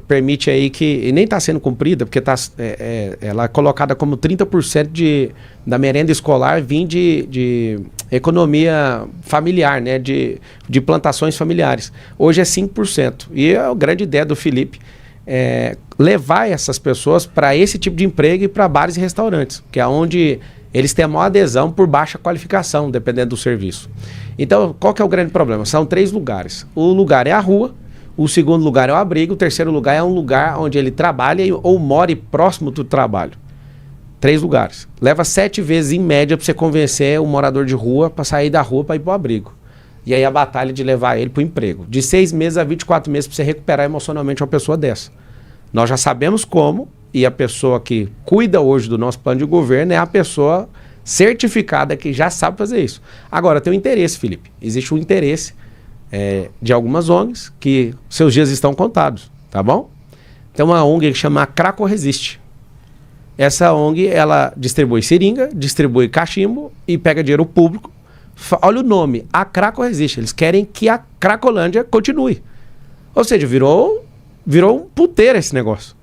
permite aí que, e nem está sendo cumprida, porque ela é colocada como 30% da merenda escolar vir de economia familiar, né, de plantações familiares. Hoje é 5%. E a grande ideia do Felipe é levar essas pessoas para esse tipo de emprego e para bares e restaurantes, que é onde eles têm a maior adesão por baixa qualificação, dependendo do serviço. Então, qual que é o grande problema? São 3 lugares. O lugar é a rua, o segundo lugar é o abrigo, o terceiro lugar é um lugar onde ele trabalha ou mora próximo do trabalho. 3 lugares. Leva 7 vezes em média para você convencer o morador de rua para sair da rua para ir para o abrigo. E aí a batalha de levar ele para o emprego. De 6 meses a 24 meses para você recuperar emocionalmente uma pessoa dessa. Nós já sabemos como, e a pessoa que cuida hoje do nosso plano de governo é a pessoa certificada que já sabe fazer isso. Agora, tem um interesse, Felipe. Existe um interesse de algumas ONGs que seus dias estão contados, tá bom? Tem uma ONG que chama Craco Resiste. Essa ONG, ela distribui seringa, distribui cachimbo e pega dinheiro público. Olha o nome, a Craco Resiste. Eles querem que a Cracolândia continue. Ou seja, virou um puteiro esse negócio.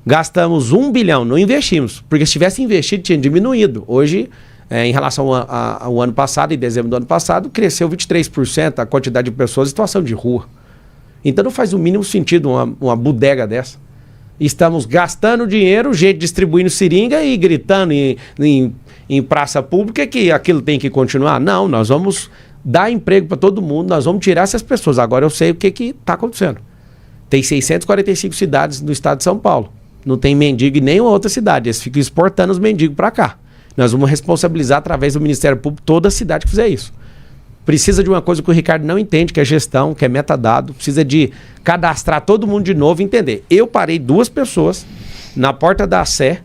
Gastamos 1 bilhão, não investimos, porque se tivesse investido tinha diminuído. Hoje, em relação ao ano passado, em dezembro do ano passado, cresceu 23% a quantidade de pessoas em situação de rua. Então não faz o mínimo sentido uma bodega dessa. Estamos gastando dinheiro, gente distribuindo seringa e gritando em praça pública que aquilo tem que continuar. Não, nós vamos dar emprego para todo mundo, nós vamos tirar essas pessoas. Agora eu sei o que está acontecendo. Tem 645 cidades no estado de São Paulo. Não tem mendigo em nenhuma outra cidade. Eles ficam exportando os mendigos para cá. Nós vamos responsabilizar através do Ministério Público toda a cidade que fizer isso. Precisa de uma coisa que o Ricardo não entende, que é gestão, que é metadado. Precisa de cadastrar todo mundo de novo e entender. Eu parei 2 pessoas na porta da Sé,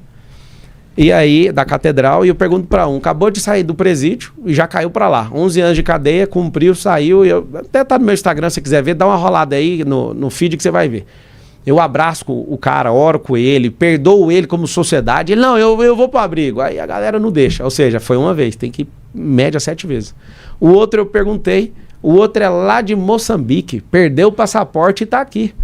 e aí, da catedral, e eu pergunto para um, acabou de sair do presídio e já caiu para lá. 11 anos de cadeia, cumpriu, saiu. Até tá no meu Instagram, se você quiser ver, dá uma rolada aí no feed que você vai ver. Eu abraço o cara, oro com ele, perdoo ele como sociedade. Ele, não, eu vou pro abrigo. Aí a galera não deixa. Ou seja, foi uma vez, tem que ir média 7 vezes. O outro eu perguntei, o outro é lá de Moçambique, perdeu o passaporte e tá aqui.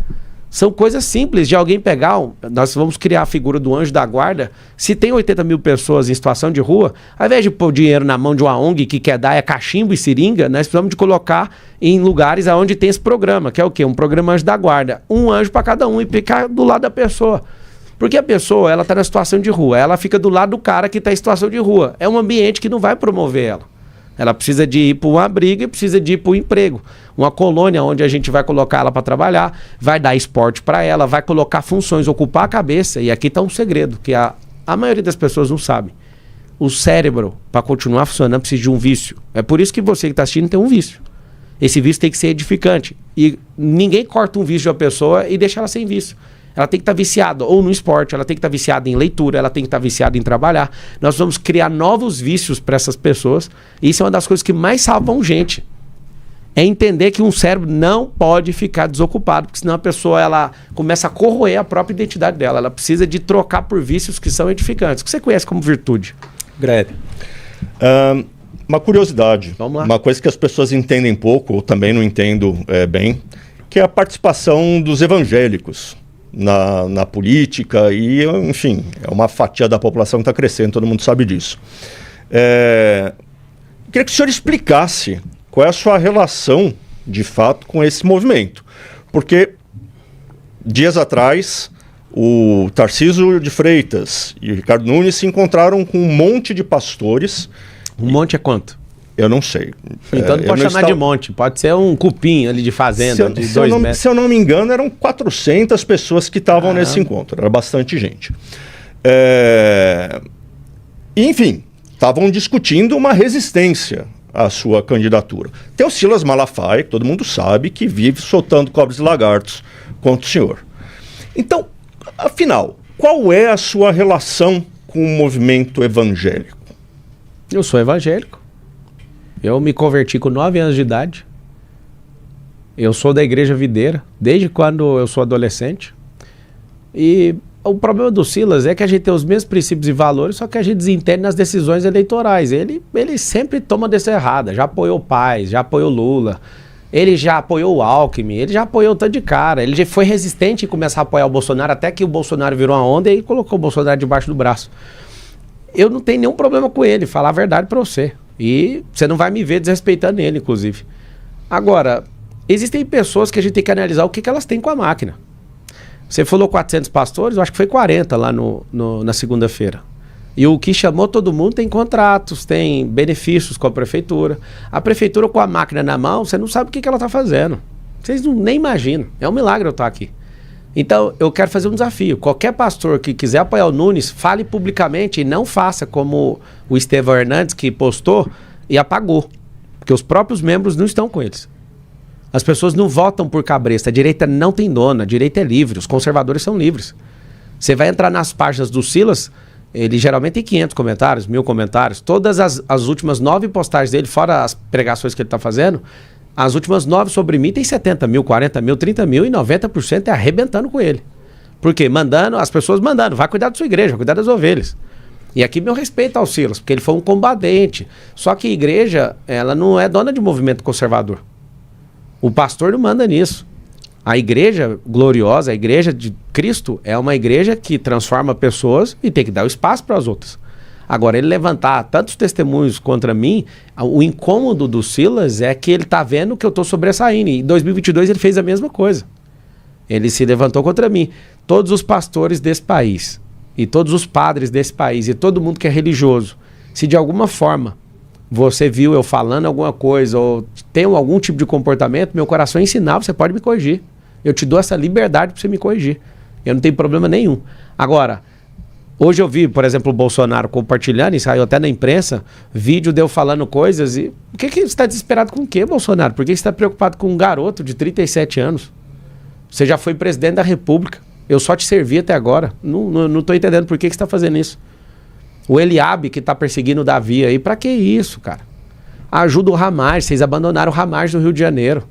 São coisas simples de alguém pegar. Nós vamos criar a figura do anjo da guarda. Se tem 80 mil pessoas em situação de rua, ao invés de pôr dinheiro na mão de uma ONG que quer dar cachimbo e seringa, nós precisamos de colocar em lugares onde tem esse programa, que é o quê? Um programa anjo da guarda. Um anjo para cada um e ficar do lado da pessoa. Porque a pessoa, ela está na situação de rua, ela fica do lado do cara que está em situação de rua. É um ambiente que não vai promover ela. Ela precisa de ir para um abrigo e precisa de ir para o emprego. Uma colônia onde a gente vai colocar ela para trabalhar, vai dar esporte para ela, vai colocar funções, ocupar a cabeça. E aqui está um segredo, que a maioria das pessoas não sabe. O cérebro, para continuar funcionando, precisa de um vício. É por isso que você que está assistindo tem um vício. Esse vício tem que ser edificante. E ninguém corta um vício de uma pessoa e deixa ela sem vício. Ela tem que estar viciada ou no esporte, ela tem que estar viciada em leitura, ela tem que estar viciada em trabalhar. Nós vamos criar novos vícios para essas pessoas. E isso é uma das coisas que mais salvam gente. É entender que um cérebro não pode ficar desocupado, porque senão a pessoa ela começa a corroer a própria identidade dela. Ela precisa de trocar por vícios que são edificantes. O que você conhece como virtude? Greve. Uma curiosidade, Vamos lá. uma coisa que as pessoas entendem pouco, ou também não entendo bem, que é a participação dos evangélicos na política e, enfim, é uma fatia da população que está crescendo, todo mundo sabe disso. Queria que o senhor explicasse qual é a sua relação, de fato, com esse movimento. Porque, dias atrás, o Tarcísio de Freitas e o Ricardo Nunes se encontraram com um monte de pastores. Um monte é quanto? Eu não sei. Então não pode chamar de monte, pode ser um cupim ali de fazenda, de 2 metros. Se eu não me engano, eram 400 pessoas que estavam nesse encontro, era bastante gente. Enfim, estavam discutindo uma resistência à sua candidatura. Tem o Silas Malafaia, que todo mundo sabe, que vive soltando cobras e lagartos contra o senhor. Então, afinal, qual é a sua relação com o movimento evangélico? Eu sou evangélico. Eu me converti com 9 anos de idade. Eu sou da Igreja Videira, desde quando eu sou adolescente. E o problema do Silas é que a gente tem os mesmos princípios e valores, só que a gente desentende nas decisões eleitorais. Ele sempre toma decisão errada. Já apoiou o Paes, já apoiou Lula. Ele já apoiou o Alckmin, ele já apoiou o tanto de cara. Ele já foi resistente em começar a apoiar o Bolsonaro, até que o Bolsonaro virou uma onda e aí colocou o Bolsonaro debaixo do braço. Eu não tenho nenhum problema com ele, falar a verdade pra você. E você não vai me ver desrespeitando ele, inclusive. Agora, existem pessoas que a gente tem que analisar o que elas têm com a máquina. Você falou 400 pastores, eu acho que foi 40 lá na segunda-feira. E o que chamou todo mundo tem contratos, tem benefícios com a prefeitura. A prefeitura com a máquina na mão, você não sabe o que ela está fazendo. Vocês nem imaginam. É um milagre eu estar aqui. Então, eu quero fazer um desafio. Qualquer pastor que quiser apoiar o Nunes, fale publicamente e não faça como o Estevão Hernandes, que postou e apagou. Porque os próprios membros não estão com eles. As pessoas não votam por cabresto. A direita não tem dona, a direita é livre, os conservadores são livres. Você vai entrar nas páginas do Silas, ele geralmente tem 500 comentários, 1000 comentários. Todas as últimas 9 postagens dele, fora as pregações que ele está fazendo, as últimas 9 sobre mim tem 70 mil, 40 mil, 30 mil e 90% é arrebentando com ele. Por quê? Mandando, as pessoas mandando, vai cuidar da sua igreja, vai cuidar das ovelhas. E aqui meu respeito ao Silas, porque ele foi um combatente. Só que a igreja, ela não é dona de movimento conservador. O pastor não manda nisso. A igreja gloriosa, a igreja de Cristo, é uma igreja que transforma pessoas e tem que dar o espaço para as outras. Agora, ele levantar tantos testemunhos contra mim, o incômodo do Silas é que ele está vendo que eu estou sobressaindo. E em 2022 ele fez a mesma coisa. Ele se levantou contra mim. Todos os pastores desse país, e todos os padres desse país, e todo mundo que é religioso, se de alguma forma você viu eu falando alguma coisa, ou tem algum tipo de comportamento, meu coração é ensinar, você pode me corrigir. Eu te dou essa liberdade para você me corrigir. Eu não tenho problema nenhum. Agora, hoje eu vi, por exemplo, o Bolsonaro compartilhando, e saiu até na imprensa, vídeo de eu falando coisas, e o que você está desesperado com o quê, Bolsonaro? Por que você está preocupado com um garoto de 37 anos? Você já foi presidente da República. Eu só te servi até agora. Não estou entendendo por que você está fazendo isso. O Eliabe que está perseguindo o Davi aí, pra que isso, cara? Ajuda o Hamas, vocês abandonaram o Hamas do Rio de Janeiro.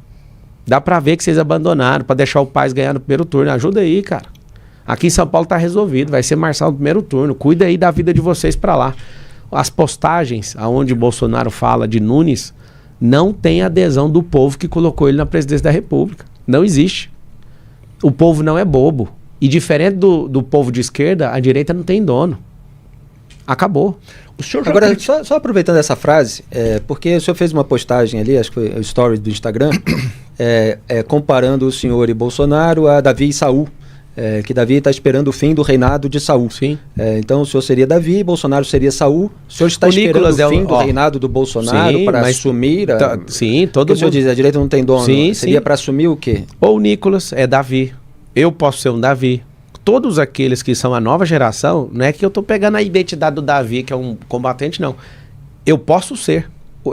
Dá pra ver que vocês abandonaram, pra deixar o Paes ganhar no primeiro turno. Ajuda aí, cara. Aqui em São Paulo tá resolvido, vai ser Marçal no primeiro turno. Cuida aí da vida de vocês pra lá. As postagens aonde Bolsonaro fala de Nunes não tem adesão do povo que colocou ele na presidência da República. Não existe. O povo não é bobo. E diferente do povo de esquerda, a direita não tem dono. Acabou. O senhor Agora, só aproveitando essa frase, porque o senhor fez uma postagem ali, acho que foi o story do Instagram, comparando o senhor e Bolsonaro a Davi e Saul, que Davi está esperando o fim do reinado de Saul. Sim. Então o senhor seria Davi, Bolsonaro seria Saul. O senhor está esperando o fim do reinado do Bolsonaro para assumir? Sim, todo mundo. O senhor diz, a direita não tem dono. Sim, seria para assumir o quê? Ou o Nicolas é Davi. Eu posso ser um Davi. Todos aqueles que são a nova geração, não é que eu estou pegando a identidade do Davi, que é um combatente, não. Eu posso ser.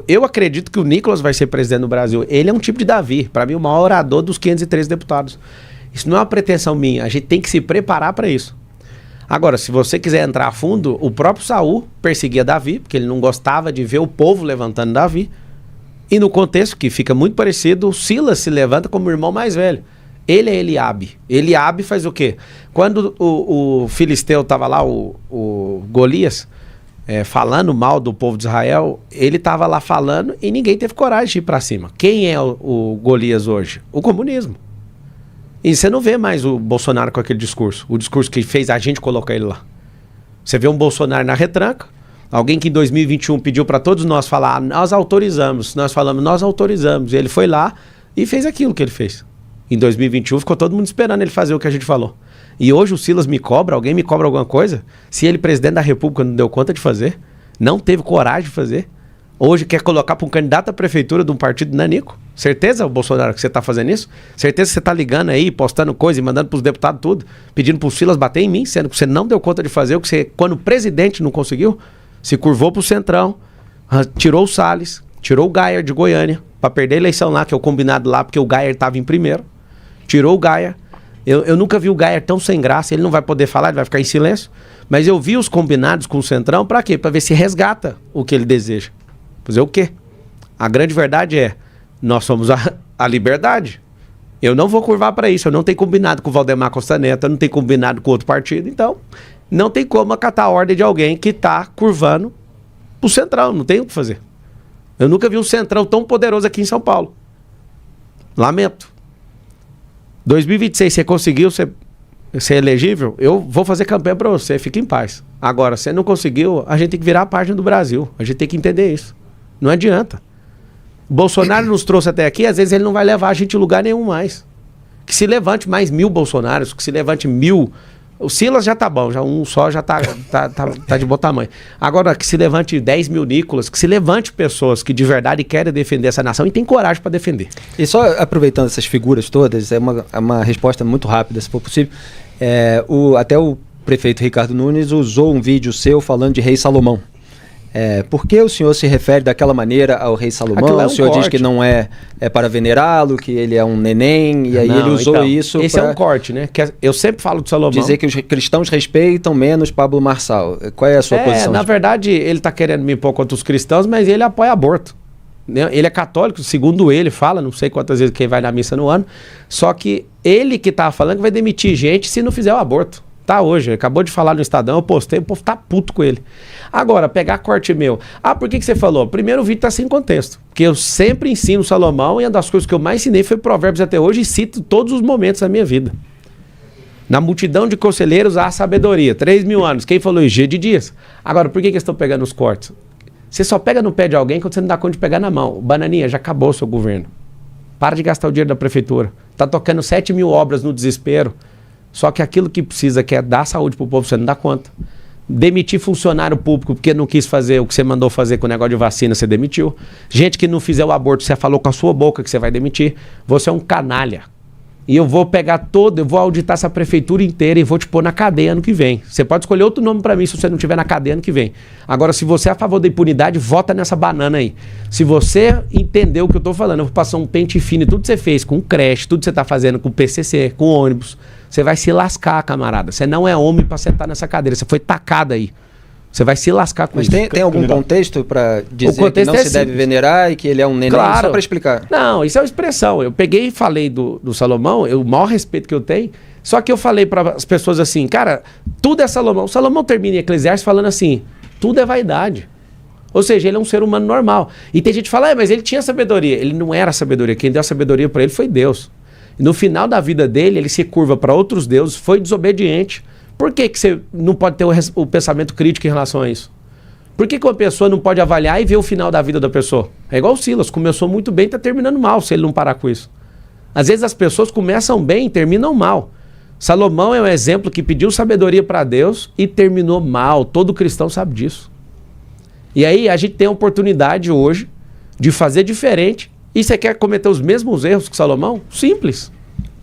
Eu acredito que o Nicolas vai ser presidente do Brasil. Ele é um tipo de Davi. Para mim, o maior orador dos 513 deputados. Isso não é uma pretensão minha, a gente tem que se preparar para isso. Agora, se você quiser entrar a fundo, o próprio Saul perseguia Davi, porque ele não gostava de ver o povo levantando Davi. E no contexto, que fica muito parecido, o Silas se levanta como o irmão mais velho. Ele é Eliabe. Eliabe faz o quê? Quando o filisteu estava lá, o Golias, falando mal do povo de Israel, ele estava lá falando e ninguém teve coragem de ir para cima. Quem é o Golias hoje? O comunismo. E você não vê mais o Bolsonaro com aquele discurso. O discurso que fez a gente colocar ele lá. Você vê um Bolsonaro na retranca, alguém que em 2021 pediu para todos nós falar, nós autorizamos. Nós falamos, nós autorizamos. E ele foi lá e fez aquilo que ele fez. Em 2021 ficou todo mundo esperando ele fazer o que a gente falou. E hoje o Silas me cobra, alguém me cobra alguma coisa, se ele, presidente da República, não deu conta de fazer, não teve coragem de fazer, hoje quer colocar para um candidato à prefeitura de um partido nanico. Certeza, Bolsonaro, que você está fazendo isso? Certeza que você está ligando aí, postando coisa e mandando para os deputados tudo, pedindo para o Silas bater em mim, sendo que você não deu conta de fazer o que você, quando o presidente não conseguiu, se curvou para o Centrão, tirou o Salles, tirou o Gayer de Goiânia, para perder a eleição lá, que é o combinado lá, porque o Gayer estava em primeiro, tirou o Gayer. Eu nunca vi o Gayer tão sem graça, ele não vai poder falar, ele vai ficar em silêncio, mas eu vi os combinados com o Centrão, para quê? Para ver se resgata o que ele deseja. Fazer o quê? A grande verdade é, nós somos a liberdade. Eu não vou curvar para isso, eu não tenho combinado com o Valdemar Costa Neto, eu não tenho combinado com outro partido, então não tem como acatar a ordem de alguém que está curvando pro Centrão, não tem o que fazer. Eu nunca vi um Centrão tão poderoso aqui em São Paulo. Lamento. 2026, você conseguiu ser elegível? Eu vou fazer campanha para você, fique em paz. Agora, você não conseguiu, a gente tem que virar a página do Brasil, a gente tem que entender isso. Não adianta. Bolsonaro nos trouxe até aqui, às vezes ele não vai levar a gente em lugar nenhum mais. Que se levante mais 1000 Bolsonaros, que se levante 1000. O Silas já tá bom, já um só já tá de bom tamanho. Agora, que se levante 10.000 Nicolas, que se levante pessoas que de verdade querem defender essa nação e tem coragem para defender. E só aproveitando essas figuras todas, é uma resposta muito rápida, se for possível. Até o prefeito Ricardo Nunes usou um vídeo seu falando de Rei Salomão. Por que o senhor se refere daquela maneira ao rei Salomão? O senhor diz que não é para venerá-lo, que ele é um neném, e aí ele usou isso. Esse é um corte, né? Que eu sempre falo de Salomão. Dizer que os cristãos respeitam menos Pablo Marçal. Qual é a sua posição? Na verdade, ele está querendo me impor contra os cristãos, mas ele apoia aborto. Ele é católico, segundo ele fala, não sei quantas vezes que ele vai na missa no ano, só que ele que tá falando que vai demitir gente se não fizer o aborto. Tá hoje, acabou de falar no Estadão, eu postei, o povo tá puto com ele. Agora, pegar corte meu. Por que você falou? Primeiro, o vídeo tá sem contexto. Porque eu sempre ensino Salomão, e uma das coisas que eu mais ensinei foi Provérbios até hoje, e cito todos os momentos da minha vida. Na multidão de conselheiros há sabedoria. 3.000 anos. Quem falou isso? G de Dias. Agora, por que vocês estão pegando os cortes? Você só pega no pé de alguém quando você não dá conta de pegar na mão. Bananinha, já acabou o seu governo. Para de gastar o dinheiro da prefeitura. Tá tocando 7.000 obras no desespero. Só que aquilo que precisa, que é dar saúde pro povo, você não dá conta. Demitir funcionário público porque não quis fazer o que você mandou fazer com o negócio de vacina, você demitiu. Gente que não fizer o aborto, você falou com a sua boca que você vai demitir. Você é um canalha. E eu vou pegar eu vou auditar essa prefeitura inteira e vou te pôr na cadeia ano que vem. Você pode escolher outro nome pra mim se você não estiver na cadeia ano que vem. Agora, se você é a favor da impunidade, vota nessa banana aí. Se você entendeu o que eu tô falando, eu vou passar um pente fino em tudo que você fez, com creche, tudo que você tá fazendo com PCC, com ônibus. Você vai se lascar, camarada. Você não é homem pra sentar nessa cadeira. Você foi tacado aí. Você vai se lascar com Mas isso. Tem algum contexto para dizer que não se deve venerar e que ele é um neném? Claro. Só para explicar. Não, isso é uma expressão. Eu peguei e falei do Salomão, o maior respeito que eu tenho, só que eu falei para as pessoas assim, cara, tudo é Salomão. Salomão termina em Eclesiastes falando assim, tudo é vaidade. Ou seja, ele é um ser humano normal. E tem gente que fala, mas ele tinha sabedoria. Ele não era sabedoria. Quem deu a sabedoria para ele foi Deus. E no final da vida dele, ele se curva para outros deuses, foi desobediente. Por que você não pode ter o pensamento crítico em relação a isso? Por que uma pessoa não pode avaliar e ver o final da vida da pessoa? É igual o Silas, começou muito bem e está terminando mal se ele não parar com isso. Às vezes as pessoas começam bem e terminam mal. Salomão é um exemplo que pediu sabedoria para Deus e terminou mal. Todo cristão sabe disso. E aí a gente tem a oportunidade hoje de fazer diferente. E você quer cometer os mesmos erros que Salomão? Simples.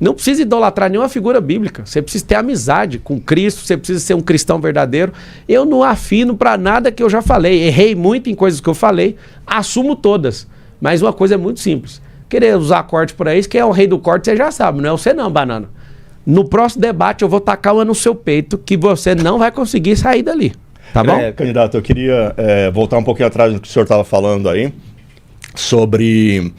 Não precisa idolatrar nenhuma figura bíblica. Você precisa ter amizade com Cristo, você precisa ser um cristão verdadeiro. Eu não afino para nada que eu já falei. Errei muito em coisas que eu falei, assumo todas. Mas uma coisa é muito simples. Querer usar corte por aí, quem é o rei do corte, você já sabe, não é você não, banana. No próximo debate eu vou tacar uma no seu peito que você não vai conseguir sair dali. Tá bom? Candidato, eu queria voltar um pouquinho atrás do que o senhor estava falando aí, sobre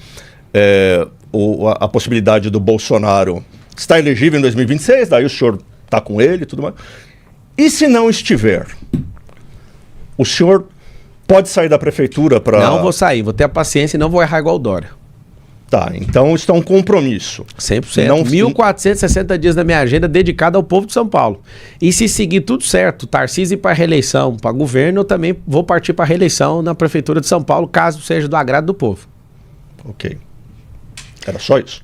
a possibilidade do Bolsonaro estar elegível em 2026, daí o senhor está com ele e tudo mais. E se não estiver, o senhor pode sair da prefeitura para... Não vou sair, vou ter a paciência e não vou errar igual o Dória. Tá, então isso é um compromisso. 100%. Não... 1.460 dias da minha agenda dedicada ao povo de São Paulo. E se seguir tudo certo, Tarcísio ir para reeleição, para governo, eu também vou partir para reeleição na prefeitura de São Paulo, caso seja do agrado do povo. Ok. Era só isso?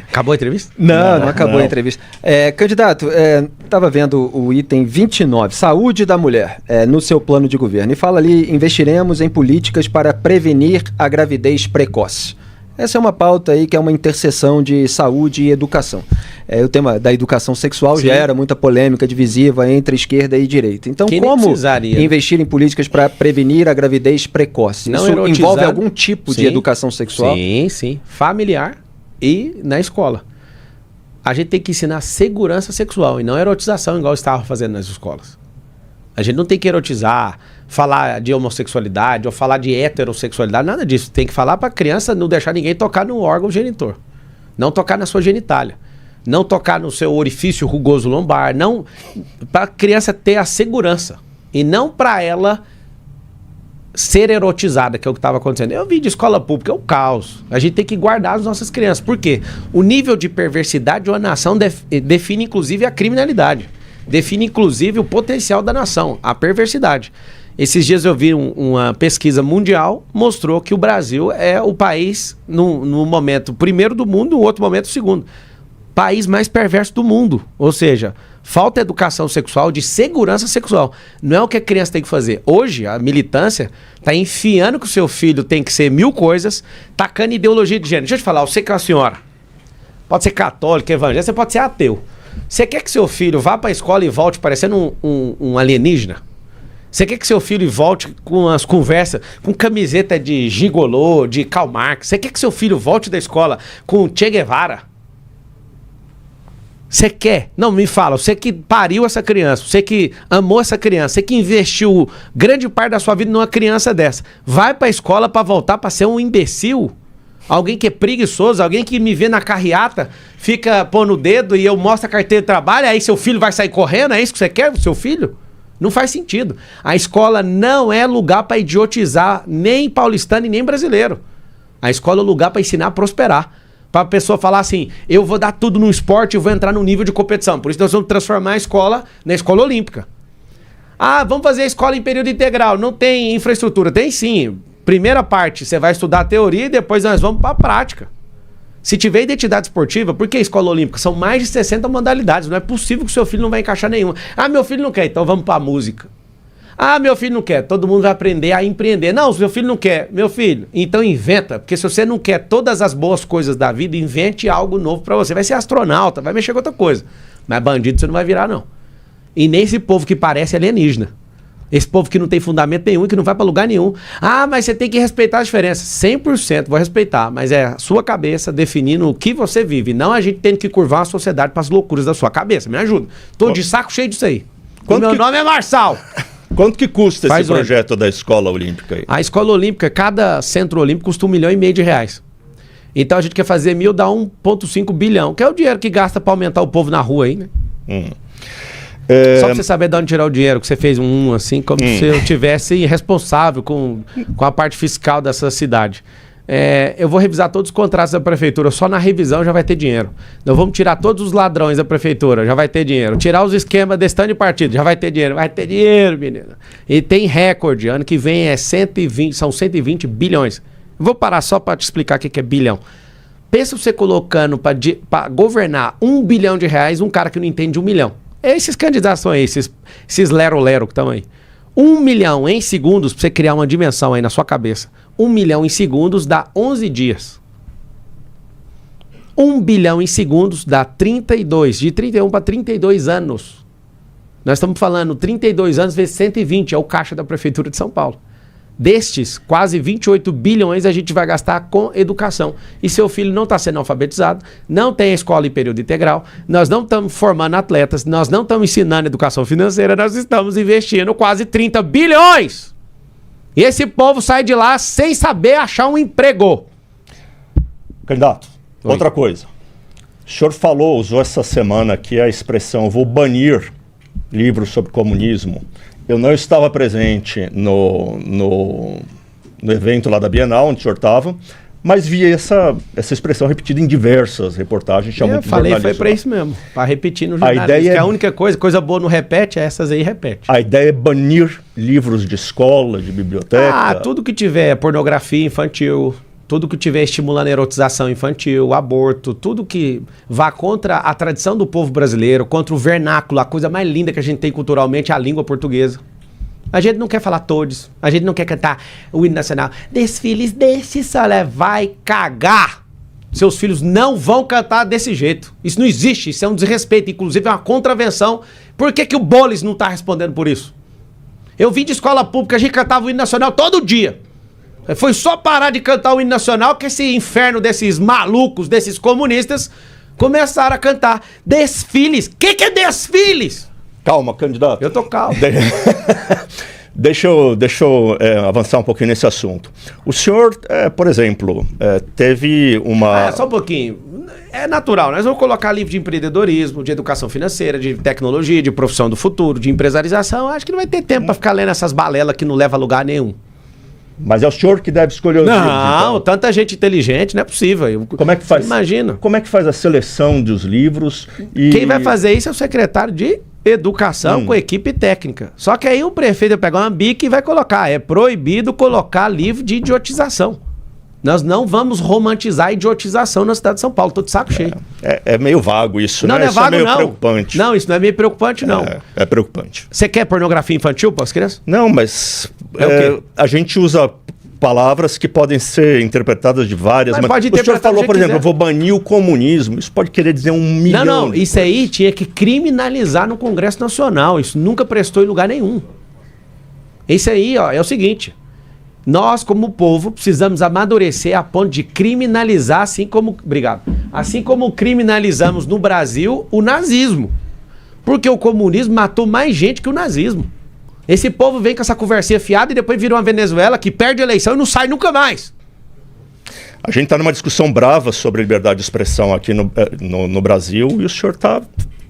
Acabou a entrevista? Não acabou a entrevista. Candidato, estava vendo o item 29, saúde da mulher, no seu plano de governo. E fala ali, investiremos em políticas para prevenir a gravidez precoce. Essa é uma pauta aí que é uma interseção de saúde e educação. O tema da educação sexual gera muita polêmica divisiva entre esquerda e direita. Então, como investir em políticas para prevenir a gravidez precoce? Não Isso envolve algum tipo de educação sexual? Sim. Familiar e na escola. A gente tem que ensinar segurança sexual e não erotização, igual estava fazendo nas escolas. A gente não tem que erotizar, falar de homossexualidade ou falar de heterossexualidade, nada disso. Tem que falar para a criança não deixar ninguém tocar no órgão genitor. Não tocar na sua genitália. Não tocar no seu orifício rugoso lombar. Não, para a criança ter a segurança. E não para ela ser erotizada, que é o que estava acontecendo. Eu vi de escola pública, é o caos. A gente tem que guardar as nossas crianças. Por quê? O nível de perversidade de uma nação define inclusive a criminalidade. Define inclusive o potencial da nação, a perversidade. Esses dias eu vi uma pesquisa mundial, mostrou que o Brasil é o país, no momento primeiro do mundo, no outro momento segundo. País mais perverso do mundo. Ou seja, falta educação sexual, de segurança sexual. Não é o que a criança tem que fazer. Hoje, a militância está enfiando que o seu filho tem que ser 1000 coisas, tacando ideologia de gênero. Deixa eu te falar, você que é uma senhora, pode ser católica, evangélica, você pode ser ateu. Você quer que seu filho vá para a escola e volte parecendo um alienígena? Você quer que seu filho volte com as conversas, com camiseta de gigolô, de Karl Marx? Você quer que seu filho volte da escola com Che Guevara? Você quer? Não, me fala. Você que pariu essa criança, você que amou essa criança, você que investiu grande parte da sua vida numa criança dessa, vai para a escola para voltar para ser um imbecil? Alguém que é preguiçoso, alguém que me vê na carreata, fica pondo o dedo e eu mostro a carteira de trabalho, aí seu filho vai sair correndo, é isso que você quer pro seu filho? Não faz sentido. A escola não é lugar para idiotizar nem paulistano e nem brasileiro. A escola é lugar para ensinar a prosperar. Para a pessoa falar assim, eu vou dar tudo no esporte e vou entrar no nível de competição. Por isso nós vamos transformar a escola na escola olímpica. Ah, vamos fazer a escola em período integral. Não tem infraestrutura. Tem sim. Primeira parte, você vai estudar a teoria e depois nós vamos para a prática. Se tiver identidade esportiva, por que escola olímpica? São mais de 60 modalidades. Não é possível que o seu filho não vai encaixar nenhuma. Ah, meu filho não quer, então vamos para a música. Ah, meu filho não quer, todo mundo vai aprender a empreender. Não, se meu filho não quer, meu filho, então inventa. Porque se você não quer todas as boas coisas da vida, invente algo novo para você. Vai ser astronauta, vai mexer com outra coisa. Mas bandido você não vai virar, não. E nem esse povo que parece alienígena. Esse povo que não tem fundamento nenhum e que não vai para lugar nenhum. Ah, mas você tem que respeitar as diferenças. 100% vou respeitar, mas é a sua cabeça definindo o que você vive. Não a gente tendo que curvar a sociedade para as loucuras da sua cabeça. Me ajuda. Tô de saco cheio disso aí. Meu nome é Marçal. Quanto que custa esse projeto da escola olímpica aí? A escola olímpica, cada centro olímpico custa R$1,5 milhão. Então a gente quer fazer 1.000, dá 1,5 bilhão, que é o dinheiro que gasta para aumentar o povo na rua aí, né? Só pra você saber de onde tirar o dinheiro, que você fez assim, como se eu tivesse responsável com a parte fiscal dessa cidade. Eu vou revisar todos os contratos da prefeitura, só na revisão já vai ter dinheiro. Nós vamos tirar todos os ladrões da prefeitura, já vai ter dinheiro. Tirar os esquemas desse tanto de partido, já vai ter dinheiro. Vai ter dinheiro, menina. E tem recorde, ano que vem são 120 bilhões. Vou parar só para te explicar o que é bilhão. Pensa você colocando para governar R$1 bilhão, um cara que não entende 1 milhão. Esses candidatos são aí, esses lero-lero que estão aí. 1 milhão em segundos, pra você criar uma dimensão aí na sua cabeça. 1 milhão em segundos dá 11 dias. 1 bilhão em segundos dá 32, de 31 para 32 anos. Nós estamos falando 32 anos vezes 120, é o caixa da Prefeitura de São Paulo. Destes, quase 28 bilhões a gente vai gastar com educação. E seu filho não está sendo alfabetizado, não tem escola em período integral, nós não estamos formando atletas, nós não estamos ensinando educação financeira, nós estamos investindo quase 30 bilhões. E esse povo sai de lá sem saber achar um emprego. Candidato, Oi. outra coisa. O senhor usou essa semana aqui a expressão vou banir livros sobre comunismo. Eu não estava presente no evento lá da Bienal, onde o senhor estava, mas vi essa expressão repetida em diversas reportagens. Eu falei, foi para isso mesmo, para repetir no jornal. A única coisa boa não repete, essas aí repete. A ideia é banir livros de escola, de biblioteca? Tudo que tiver pornografia infantil, tudo que tiver estimulando a erotização infantil, aborto, tudo que vá contra a tradição do povo brasileiro, contra o vernáculo, a coisa mais linda que a gente tem culturalmente é a língua portuguesa. A gente não quer falar todos, a gente não quer cantar o hino nacional. Desfiles desse solé, vai cagar. Seus filhos não vão cantar desse jeito. Isso não existe, isso é um desrespeito, inclusive é uma contravenção. Por que o Bolis não está respondendo por isso? Eu vim de escola pública, a gente cantava o hino nacional todo dia. Foi só parar de cantar o hino nacional que esse inferno desses malucos, desses comunistas, começaram a cantar desfiles. O que é desfiles? Calma, candidato. Eu tô calmo. Deixa eu avançar um pouquinho nesse assunto. O senhor, por exemplo, teve uma... Só um pouquinho. É natural, nós vamos colocar livro de empreendedorismo, de educação financeira, de tecnologia, de profissão do futuro, de empresarização. Acho que não vai ter tempo para ficar lendo essas balelas que não levam a lugar nenhum. Mas é o senhor que deve escolher os livros, então. Não, tanta gente inteligente, não é possível. Como é que faz? Imagina. Como é que faz a seleção dos livros? Quem vai fazer isso é o secretário de Educação com equipe técnica. Só que aí o prefeito vai pegar uma bica e vai colocar. É proibido colocar livro de idiotização. Nós não vamos romantizar a idiotização na cidade de São Paulo. Tô de saco cheio. É meio vago isso, não, né? Não é vago, isso é meio não. preocupante. Não, isso não é meio preocupante, não. É preocupante. Você quer pornografia infantil para as crianças? Não, mas o quê? a gente usa palavras que podem ser interpretadas de várias Mas pode o senhor falou, por exemplo, quiser. Eu vou banir o comunismo. Isso pode querer dizer 1 milhão. Não, isso aí tinha que criminalizar no Congresso Nacional. Isso nunca prestou em lugar nenhum. Isso aí, ó, é o seguinte. Nós, como povo, precisamos amadurecer a ponto de criminalizar, assim como criminalizamos no Brasil o nazismo. Porque o comunismo matou mais gente que o nazismo. Esse povo vem com essa conversinha fiada e depois vira uma Venezuela que perde a eleição e não sai nunca mais. A gente está numa discussão brava sobre liberdade de expressão aqui no Brasil e o senhor está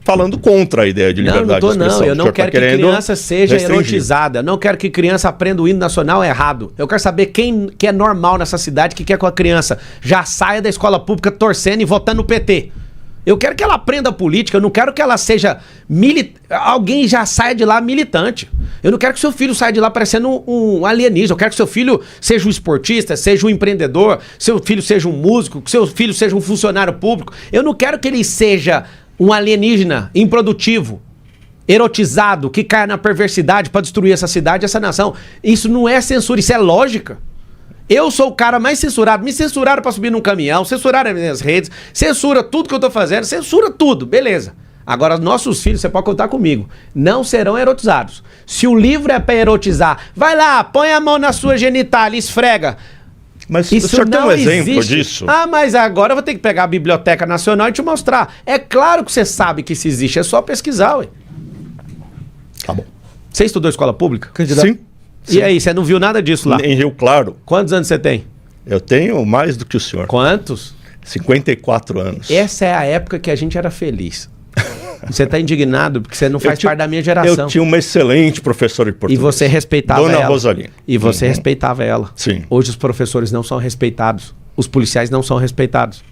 falando contra a ideia de liberdade de expressão. Não, eu não quero que criança seja erotizada. Eu não quero que criança aprenda o hino nacional errado. Eu quero saber quem que é normal nessa cidade que quer que a criança já saia da escola pública torcendo e votando no PT. Eu quero que ela aprenda política, eu não quero que ela seja alguém já saia de lá militante. Eu não quero que seu filho saia de lá parecendo um alienígena. Eu quero que seu filho seja um esportista, seja um empreendedor, seu filho seja um músico, que seu filho seja um funcionário público. Eu não quero que ele seja um alienígena improdutivo, erotizado, que caia na perversidade para destruir essa cidade, essa nação. Isso não é censura, isso é lógica. Eu sou o cara mais censurado. Me censuraram pra subir num caminhão, censuraram as minhas redes, censura tudo que eu tô fazendo, censura tudo, beleza. Agora, nossos filhos, você pode contar comigo, não serão erotizados. Se o livro é pra erotizar, vai lá, põe a mão na sua genitália, esfrega. Mas isso o senhor tem um exemplo disso? Mas agora eu vou ter que pegar a Biblioteca Nacional e te mostrar. É claro que você sabe que isso existe, é só pesquisar, ué. Tá bom. Você estudou escola pública? Sim. E aí, você não viu nada disso lá? Em Rio Claro. Quantos anos você tem? Eu tenho mais do que o senhor. Quantos? 54 anos. Essa é a época que a gente era feliz. Você está indignado porque você não faz parte da minha geração. Eu tinha uma excelente professora de português. E você respeitava ela. Dona Rosalina. E você respeitava ela. Sim. Hoje os professores não são respeitados. Os policiais não são respeitados.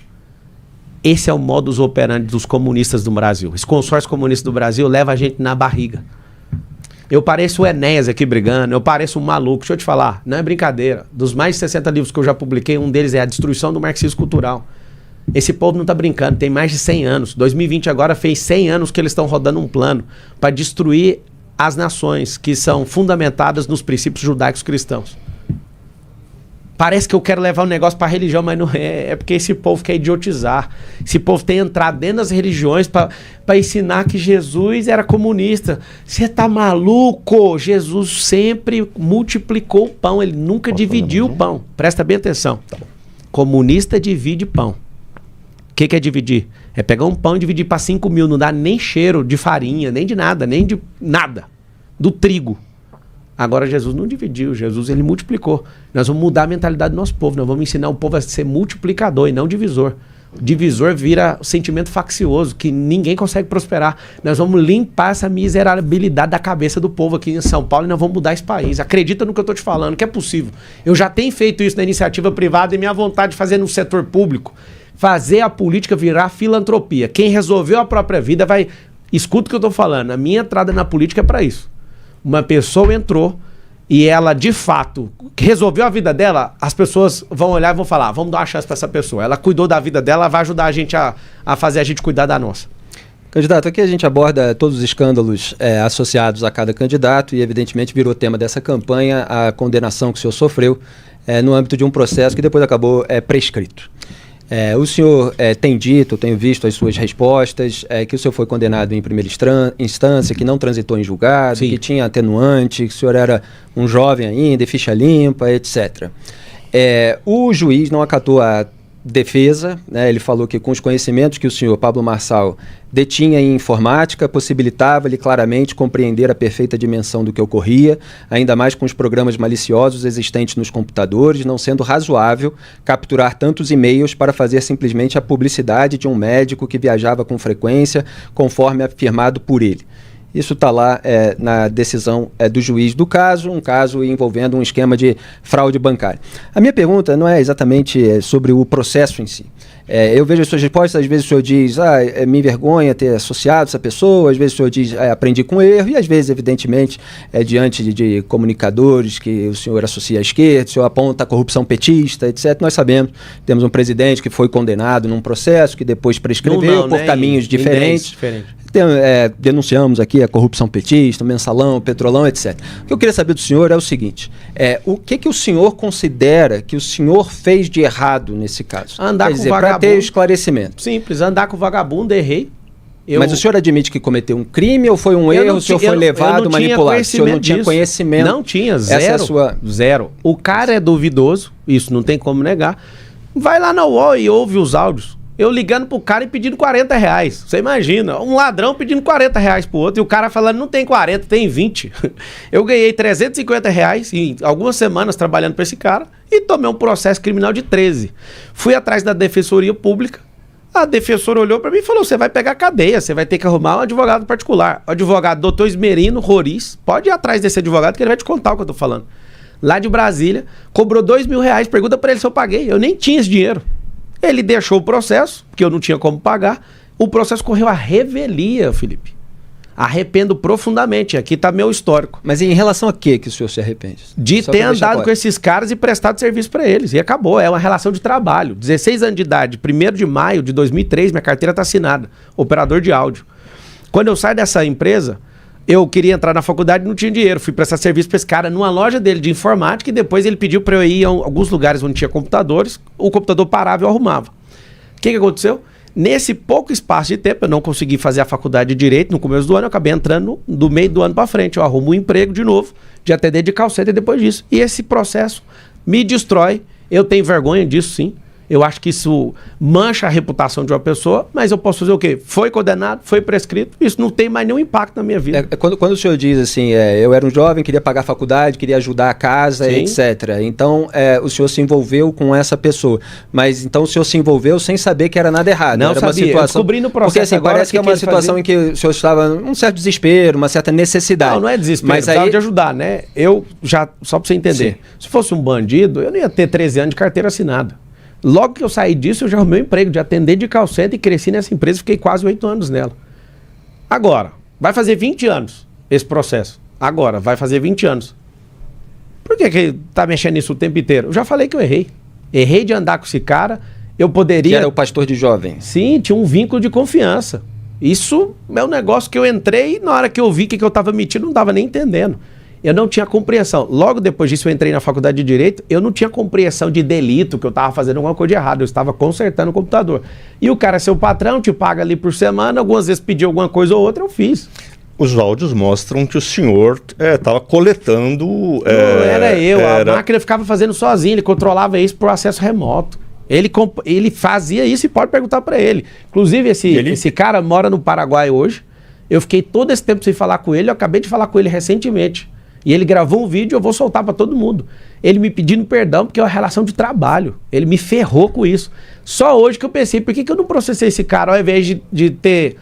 Esse é o modus operandi dos comunistas do Brasil. Esse consórcio comunista do Brasil leva a gente na barriga. Eu pareço o Enéas aqui brigando, eu pareço um maluco. Deixa eu te falar, não é brincadeira. Dos mais de 60 livros que eu já publiquei, um deles é A Destruição do Marxismo Cultural. Esse povo não tá brincando, tem mais de 100 anos. 2020 agora fez 100 anos que eles estão rodando um plano para destruir as nações que são fundamentadas nos princípios judaicos cristãos. Parece que eu quero levar um negócio pra religião, mas não é. É porque esse povo quer idiotizar. Esse povo tem entrado dentro das religiões pra ensinar que Jesus era comunista. Você tá maluco? Jesus sempre multiplicou o pão. Ele nunca dividiu o pão. Presta bem atenção. Comunista divide pão. O que é dividir? É pegar um pão e dividir pra 5 mil. Não dá nem cheiro de farinha, nem de nada, nem de nada. Do trigo. Agora Jesus não dividiu, Jesus ele multiplicou. Nós vamos mudar a mentalidade do nosso povo, nós vamos ensinar o povo a ser multiplicador e não divisor. Divisor vira sentimento faccioso, que ninguém consegue prosperar. Nós vamos limpar essa miserabilidade da cabeça do povo aqui em São Paulo e nós vamos mudar esse país. Acredita no que eu estou te falando, que é possível. Eu já tenho feito isso na iniciativa privada e minha vontade de fazer no setor público, fazer a política virar filantropia. Quem resolveu a própria vida vai... Escuta o que eu estou falando, a minha entrada na política é para isso. Uma pessoa entrou e ela, de fato, resolveu a vida dela, as pessoas vão olhar e vão falar, vamos dar uma chance para essa pessoa. Ela cuidou da vida dela, vai ajudar a gente a fazer a gente cuidar da nossa. Candidato, aqui a gente aborda todos os escândalos associados a cada candidato e, evidentemente, virou tema dessa campanha a condenação que o senhor sofreu no âmbito de um processo que depois acabou prescrito. O senhor tem dito, eu tenho visto as suas respostas, que o senhor foi condenado em primeira instância, que não transitou em julgado, Sim. que tinha atenuante, que o senhor era um jovem ainda, ficha limpa, etc. O juiz não acatou a defesa, né? Ele falou que com os conhecimentos que o senhor Pablo Marçal detinha em informática, possibilitava-lhe claramente compreender a perfeita dimensão do que ocorria, ainda mais com os programas maliciosos existentes nos computadores, não sendo razoável capturar tantos e-mails para fazer simplesmente a publicidade de um médico que viajava com frequência, conforme afirmado por ele. Isso está lá na decisão do juiz do caso, um caso envolvendo um esquema de fraude bancária. A minha pergunta não é exatamente sobre o processo em si. Eu vejo as suas respostas, às vezes o senhor diz, me envergonha ter associado essa pessoa, às vezes o senhor diz, aprendi com erro, e às vezes, evidentemente, diante de comunicadores que o senhor associa à esquerda, o senhor aponta a corrupção petista, etc. Nós sabemos, temos um presidente que foi condenado num processo, que depois prescreveu por caminhos diferentes. Denunciamos aqui a corrupção petista, o mensalão, o petrolão, etc. O que eu queria saber do senhor é o seguinte, o que o senhor considera que o senhor fez de errado nesse caso? Andar com vagabundo. Para ter esclarecimento. Simples, andar com vagabundo, errei. Mas o senhor admite que cometeu um crime ou foi um erro? O senhor foi levado, manipulado? O senhor não tinha conhecimento? Não tinha, zero. Essa é a sua... Zero. O cara é duvidoso, isso não tem como negar. Vai lá na UOL e ouve os áudios. Eu ligando pro cara e pedindo R$40. Você imagina, um ladrão pedindo R$40 pro outro e o cara falando, não tem 40, tem 20. Eu ganhei R$350 em algumas semanas trabalhando pra esse cara e tomei um processo criminal de 13. Fui atrás da Defensoria Pública, a defensora olhou pra mim e falou, você vai pegar cadeia, você vai ter que arrumar um advogado particular. O advogado Dr. Esmerino Roriz, pode ir atrás desse advogado que ele vai te contar o que eu tô falando. Lá de Brasília, cobrou R$2.000, pergunta pra ele se eu paguei, eu nem tinha esse dinheiro. Ele deixou o processo, porque eu não tinha como pagar. O processo correu à revelia, Felipe. Arrependo profundamente. Aqui está meu histórico. Mas em relação a que o senhor se arrepende? De ter andado com esses caras e prestado serviço para eles. E acabou. É uma relação de trabalho. 16 anos de idade, 1º de maio de 2003, minha carteira está assinada. Operador de áudio. Quando eu saio dessa empresa, eu queria entrar na faculdade e não tinha dinheiro. Fui prestar serviço para esse cara numa loja dele de informática e depois ele pediu para eu ir a alguns lugares onde tinha computadores. O computador parava e eu arrumava. O que aconteceu? Nesse pouco espaço de tempo, eu não consegui fazer a faculdade de Direito no começo do ano, eu acabei entrando do meio do ano para frente. Eu arrumo um emprego de novo, de atender de call center depois disso. E esse processo me destrói. Eu tenho vergonha disso, sim. Eu acho que isso mancha a reputação de uma pessoa, mas eu posso fazer o quê? Foi condenado, foi prescrito, isso não tem mais nenhum impacto na minha vida. Quando o senhor diz assim, eu era um jovem, queria pagar a faculdade, queria ajudar a casa, sim, etc. Então, o senhor se envolveu com essa pessoa, mas então o senhor se envolveu sem saber que era nada errado. Não era sabia, uma situação... eu descobri no processo. Porque assim, agora parece que é uma situação em que o senhor estava num certo desespero, uma certa necessidade. Não é desespero, mas precisava de ajudar, né? Eu já, só para você entender, sim, se fosse um bandido, eu não ia ter 13 anos de carteira assinada. Logo que eu saí disso, eu já arrumei um emprego de atender de call center e cresci nessa empresa, fiquei quase 8 anos nela. Agora, vai fazer 20 anos esse processo. Agora, vai fazer 20 anos. Por que tá mexendo nisso o tempo inteiro? Eu já falei que eu errei. Errei de andar com esse cara, eu poderia... Que era o pastor de jovem. Sim, tinha um vínculo de confiança. Isso é um negócio que eu entrei e na hora que eu vi que eu tava metido, não tava nem entendendo. Eu não tinha compreensão. Logo depois disso, eu entrei na faculdade de Direito, eu não tinha compreensão de delito, que eu estava fazendo alguma coisa de errado, eu estava consertando o computador. E o cara é seu patrão, te paga ali por semana, algumas vezes pediu alguma coisa ou outra, eu fiz. Os áudios mostram que o senhor estava coletando... Não era eu, a máquina ficava fazendo sozinho, ele controlava isso por acesso remoto. Ele fazia isso e pode perguntar para ele. Inclusive, esse cara mora no Paraguai hoje, eu fiquei todo esse tempo sem falar com ele, eu acabei de falar com ele recentemente. E ele gravou um vídeo, eu vou soltar para todo mundo. Ele me pedindo perdão porque é uma relação de trabalho. Ele me ferrou com isso. Só hoje que eu pensei, por que eu não processei esse cara ao invés de ter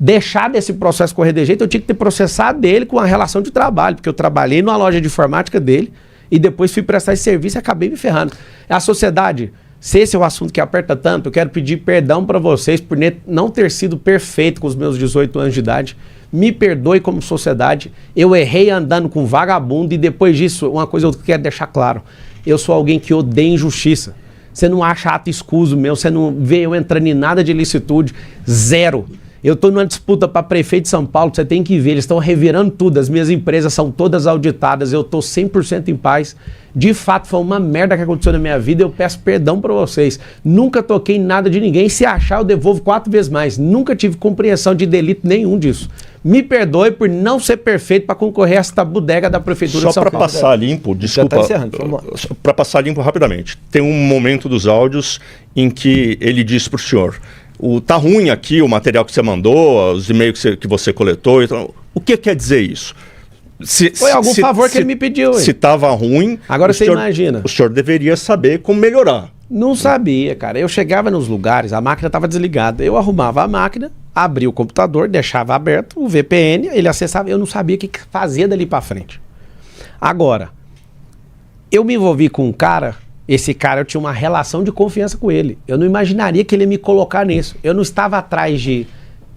deixado esse processo correr de jeito? Eu tinha que ter processado ele com uma relação de trabalho, porque eu trabalhei numa loja de informática dele e depois fui prestar esse serviço e acabei me ferrando. A sociedade, se esse é o assunto que aperta tanto, eu quero pedir perdão para vocês por não ter sido perfeito com os meus 18 anos de idade. Me perdoe como sociedade, eu errei andando com vagabundo e depois disso, uma coisa eu quero deixar claro, eu sou alguém que odeia injustiça. Você não acha ato escuso meu, você não vê eu entrando em nada de ilicitude, zero. Eu estou numa disputa para prefeito de São Paulo, você tem que ver, eles estão revirando tudo, as minhas empresas são todas auditadas, eu estou 100% em paz. De fato, foi uma merda que aconteceu na minha vida, eu peço perdão para vocês. Nunca toquei em nada de ninguém, se achar eu devolvo 4 vezes mais. Nunca tive compreensão de delito nenhum disso. Me perdoe por não ser perfeito para concorrer a esta bodega da Prefeitura de São Paulo. Só para passar limpo, desculpa, para passar limpo rapidamente, tem um momento dos áudios em que ele diz para o senhor... Tá ruim aqui o material que você mandou, os e-mails que você coletou. Então, o que quer dizer isso? Foi algum favor que ele me pediu. Se estava ruim, agora você imagina. O senhor deveria saber como melhorar. Não sabia, cara. Eu chegava nos lugares, a máquina estava desligada. Eu arrumava a máquina, abria o computador, deixava aberto o VPN, ele acessava. Eu não sabia o que fazia dali para frente. Agora, eu me envolvi com um cara... Esse cara, eu tinha uma relação de confiança com ele. Eu não imaginaria que ele ia me colocar nisso. Eu não estava atrás de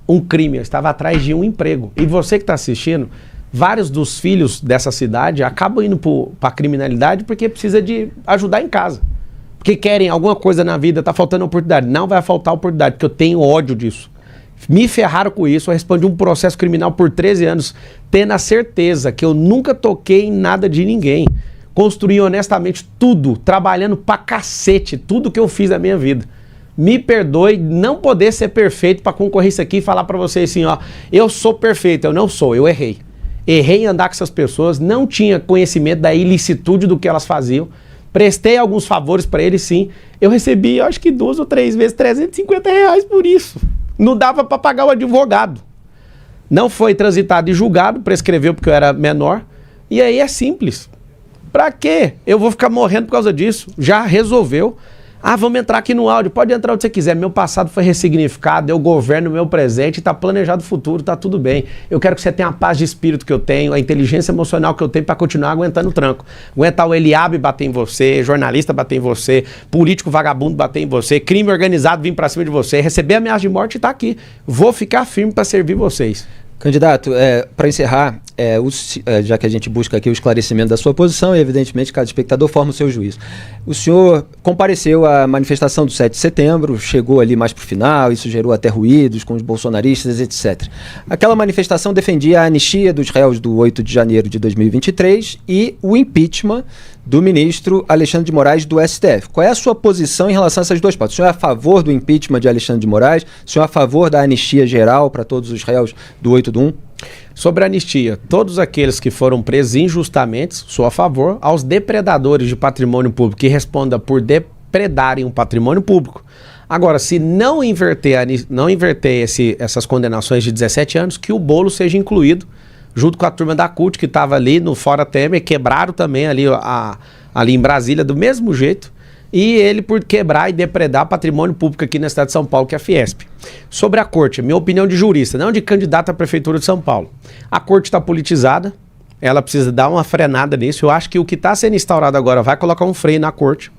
um crime, eu estava atrás de um emprego. E você que está assistindo, vários dos filhos dessa cidade acabam indo para a criminalidade porque precisa de ajudar em casa. Porque querem alguma coisa na vida, está faltando oportunidade. Não vai faltar oportunidade, porque eu tenho ódio disso. Me ferraram com isso, eu respondi um processo criminal por 13 anos, tendo a certeza que eu nunca toquei em nada de ninguém. Construí honestamente tudo, trabalhando pra cacete, tudo que eu fiz na minha vida. Me perdoe não poder ser perfeito pra concorrer isso aqui e falar pra vocês assim, ó, eu sou perfeito, eu não sou, eu errei. Errei em andar com essas pessoas, não tinha conhecimento da ilicitude do que elas faziam, prestei alguns favores pra eles sim, eu recebi, acho que 2 ou 3 vezes R$350 por isso. Não dava pra pagar o advogado. Não foi transitado e julgado, prescreveu porque eu era menor, e aí é simples. Pra quê? Eu vou ficar morrendo por causa disso. Já resolveu. Ah, vamos entrar aqui no áudio. Pode entrar onde você quiser. Meu passado foi ressignificado, eu governo o meu presente, está planejado o futuro, tá tudo bem. Eu quero que você tenha a paz de espírito que eu tenho, a inteligência emocional que eu tenho para continuar aguentando o tranco. Aguentar o Eliabe bater em você, jornalista bater em você, político vagabundo bater em você, crime organizado vir para cima de você, receber ameaça de morte e tá aqui. Vou ficar firme para servir vocês. Candidato, para encerrar, já que a gente busca aqui o esclarecimento da sua posição, e evidentemente cada espectador forma o seu juízo. O senhor compareceu à manifestação do 7 de setembro, chegou ali mais para o final, isso gerou até ruídos com os bolsonaristas, etc. Aquela manifestação defendia a anistia dos réus do 8 de janeiro de 2023 e o impeachment do ministro Alexandre de Moraes do STF. Qual é a sua posição em relação a essas duas partes? O senhor é a favor do impeachment de Alexandre de Moraes? O senhor é a favor da anistia geral para todos os réus do 8 do 1? Sobre a anistia, todos aqueles que foram presos injustamente, sou a favor. Aos depredadores de patrimônio público que respondam por depredarem um patrimônio público. Agora, se não inverter essas condenações de 17 anos, que o bolo seja incluído junto com a turma da CUT que estava ali no Fora Temer, quebraram também ali em Brasília do mesmo jeito, e ele por quebrar e depredar patrimônio público aqui na cidade de São Paulo, que é a Fiesp. Sobre a corte, minha opinião de jurista, não de candidato à prefeitura de São Paulo. A corte está politizada, ela precisa dar uma frenada nisso. Eu acho que o que está sendo instaurado agora vai colocar um freio na corte.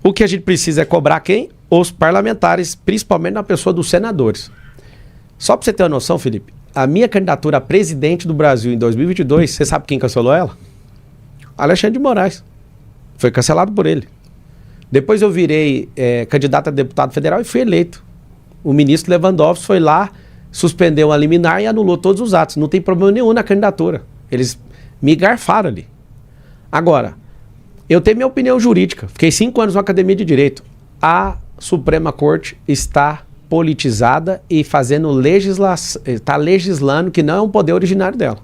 O que a gente precisa é cobrar quem? Os parlamentares, principalmente na pessoa dos senadores. Só para você ter uma noção, Felipe, a minha candidatura a presidente do Brasil em 2022, você sabe quem cancelou ela? Alexandre de Moraes. Foi cancelado por ele. Depois eu virei candidato a deputado federal e fui eleito. O ministro Lewandowski foi lá, suspendeu a liminar e anulou todos os atos. Não tem problema nenhum na candidatura. Eles Me garfaram ali. Agora, eu tenho minha opinião jurídica. Fiquei 5 anos na Academia de Direito. A Suprema Corte está politizada e está legislando que não é um poder originário dela.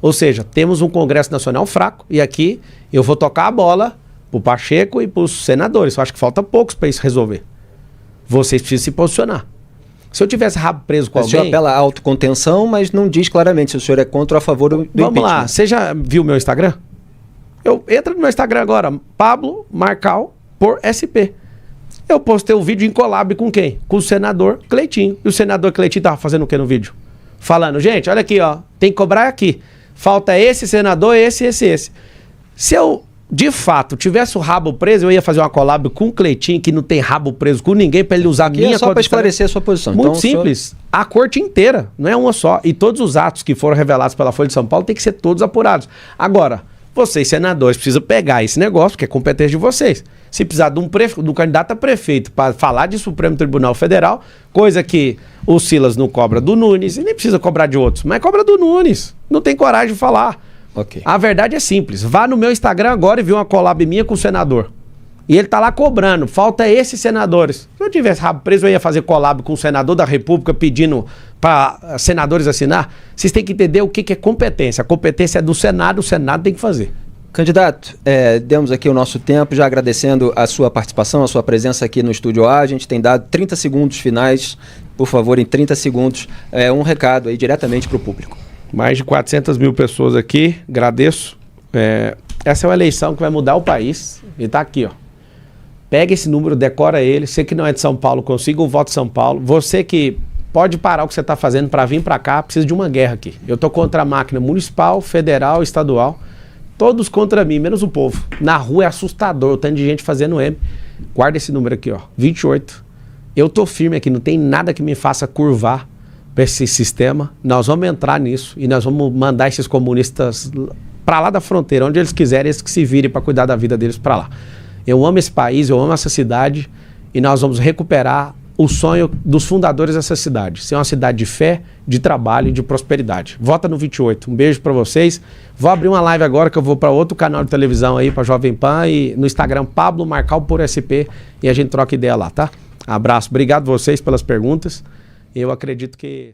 Ou seja, temos um Congresso Nacional fraco e aqui eu vou tocar a bola pro Pacheco e pros senadores. Eu acho que falta poucos para isso resolver. Vocês precisam se posicionar. Se eu tivesse rabo preso com alguém... O senhor apela à autocontenção, mas não diz claramente se o senhor é contra ou a favor do impeachment. Vamos lá, você já viu meu Instagram? Entra no meu Instagram agora, Pablo Marcal por SP. Eu postei um vídeo em collab com quem? Com o senador Cleitinho. E o senador Cleitinho tava fazendo o que no vídeo? Falando, gente, olha aqui, ó, tem que cobrar aqui. Falta esse senador, esse. Se eu, de fato, tivesse o rabo preso, eu ia fazer uma collab com o Cleitinho, que não tem rabo preso com ninguém, pra ele usar aqui minha é só para esclarecer a sua posição. Muito então, simples. Senhor... A corte inteira, não é uma só. E todos os atos que foram revelados pela Folha de São Paulo tem que ser todos apurados. Agora, vocês, senadores, precisam pegar esse negócio, que é competência de vocês. Se precisar de um candidato a prefeito para falar de Supremo Tribunal Federal, coisa que o Silas não cobra do Nunes, e nem precisa cobrar de outros, mas cobra do Nunes. Não tem coragem de falar. Okay. A verdade é simples. Vá no meu Instagram agora e vê uma collab minha com o senador. E ele tá lá cobrando. Falta esses senadores. Se eu tivesse rabo preso, eu ia fazer collab com o senador da República pedindo para senadores assinar. Vocês têm que entender o que é competência. A competência é do Senado, o Senado tem que fazer. Candidato, demos aqui o nosso tempo, já agradecendo a sua participação, a sua presença aqui no Estúdio A. A gente tem dado 30 segundos finais. Por favor, em 30 segundos, um recado aí diretamente para o público. Mais de 400 mil pessoas aqui, agradeço. Essa é uma eleição que vai mudar o país. E tá aqui, ó. Pega esse número, decora ele. Você que não é de São Paulo, consiga um voto de São Paulo. Você que pode parar o que você está fazendo para vir para cá, precisa de uma guerra aqui. Eu tô contra a máquina municipal, federal, estadual. Todos contra mim, menos o povo. Na rua é assustador, o tanto de gente fazendo M. Guarda esse número aqui, ó, 28. Eu tô firme aqui, não tem nada que me faça curvar para esse sistema. Nós vamos entrar nisso e nós vamos mandar esses comunistas para lá da fronteira, onde eles quiserem, eles que se virem para cuidar da vida deles para lá. Eu amo esse país, eu amo essa cidade e nós vamos recuperar o sonho dos fundadores dessa cidade. Ser uma cidade de fé, de trabalho e de prosperidade. Vota no 28. Um beijo para vocês. Vou abrir uma live agora que eu vou para outro canal de televisão aí, para Jovem Pan e no Instagram Pablo Marcal por SP e a gente troca ideia lá, tá? Abraço. Obrigado vocês pelas perguntas. Eu acredito que...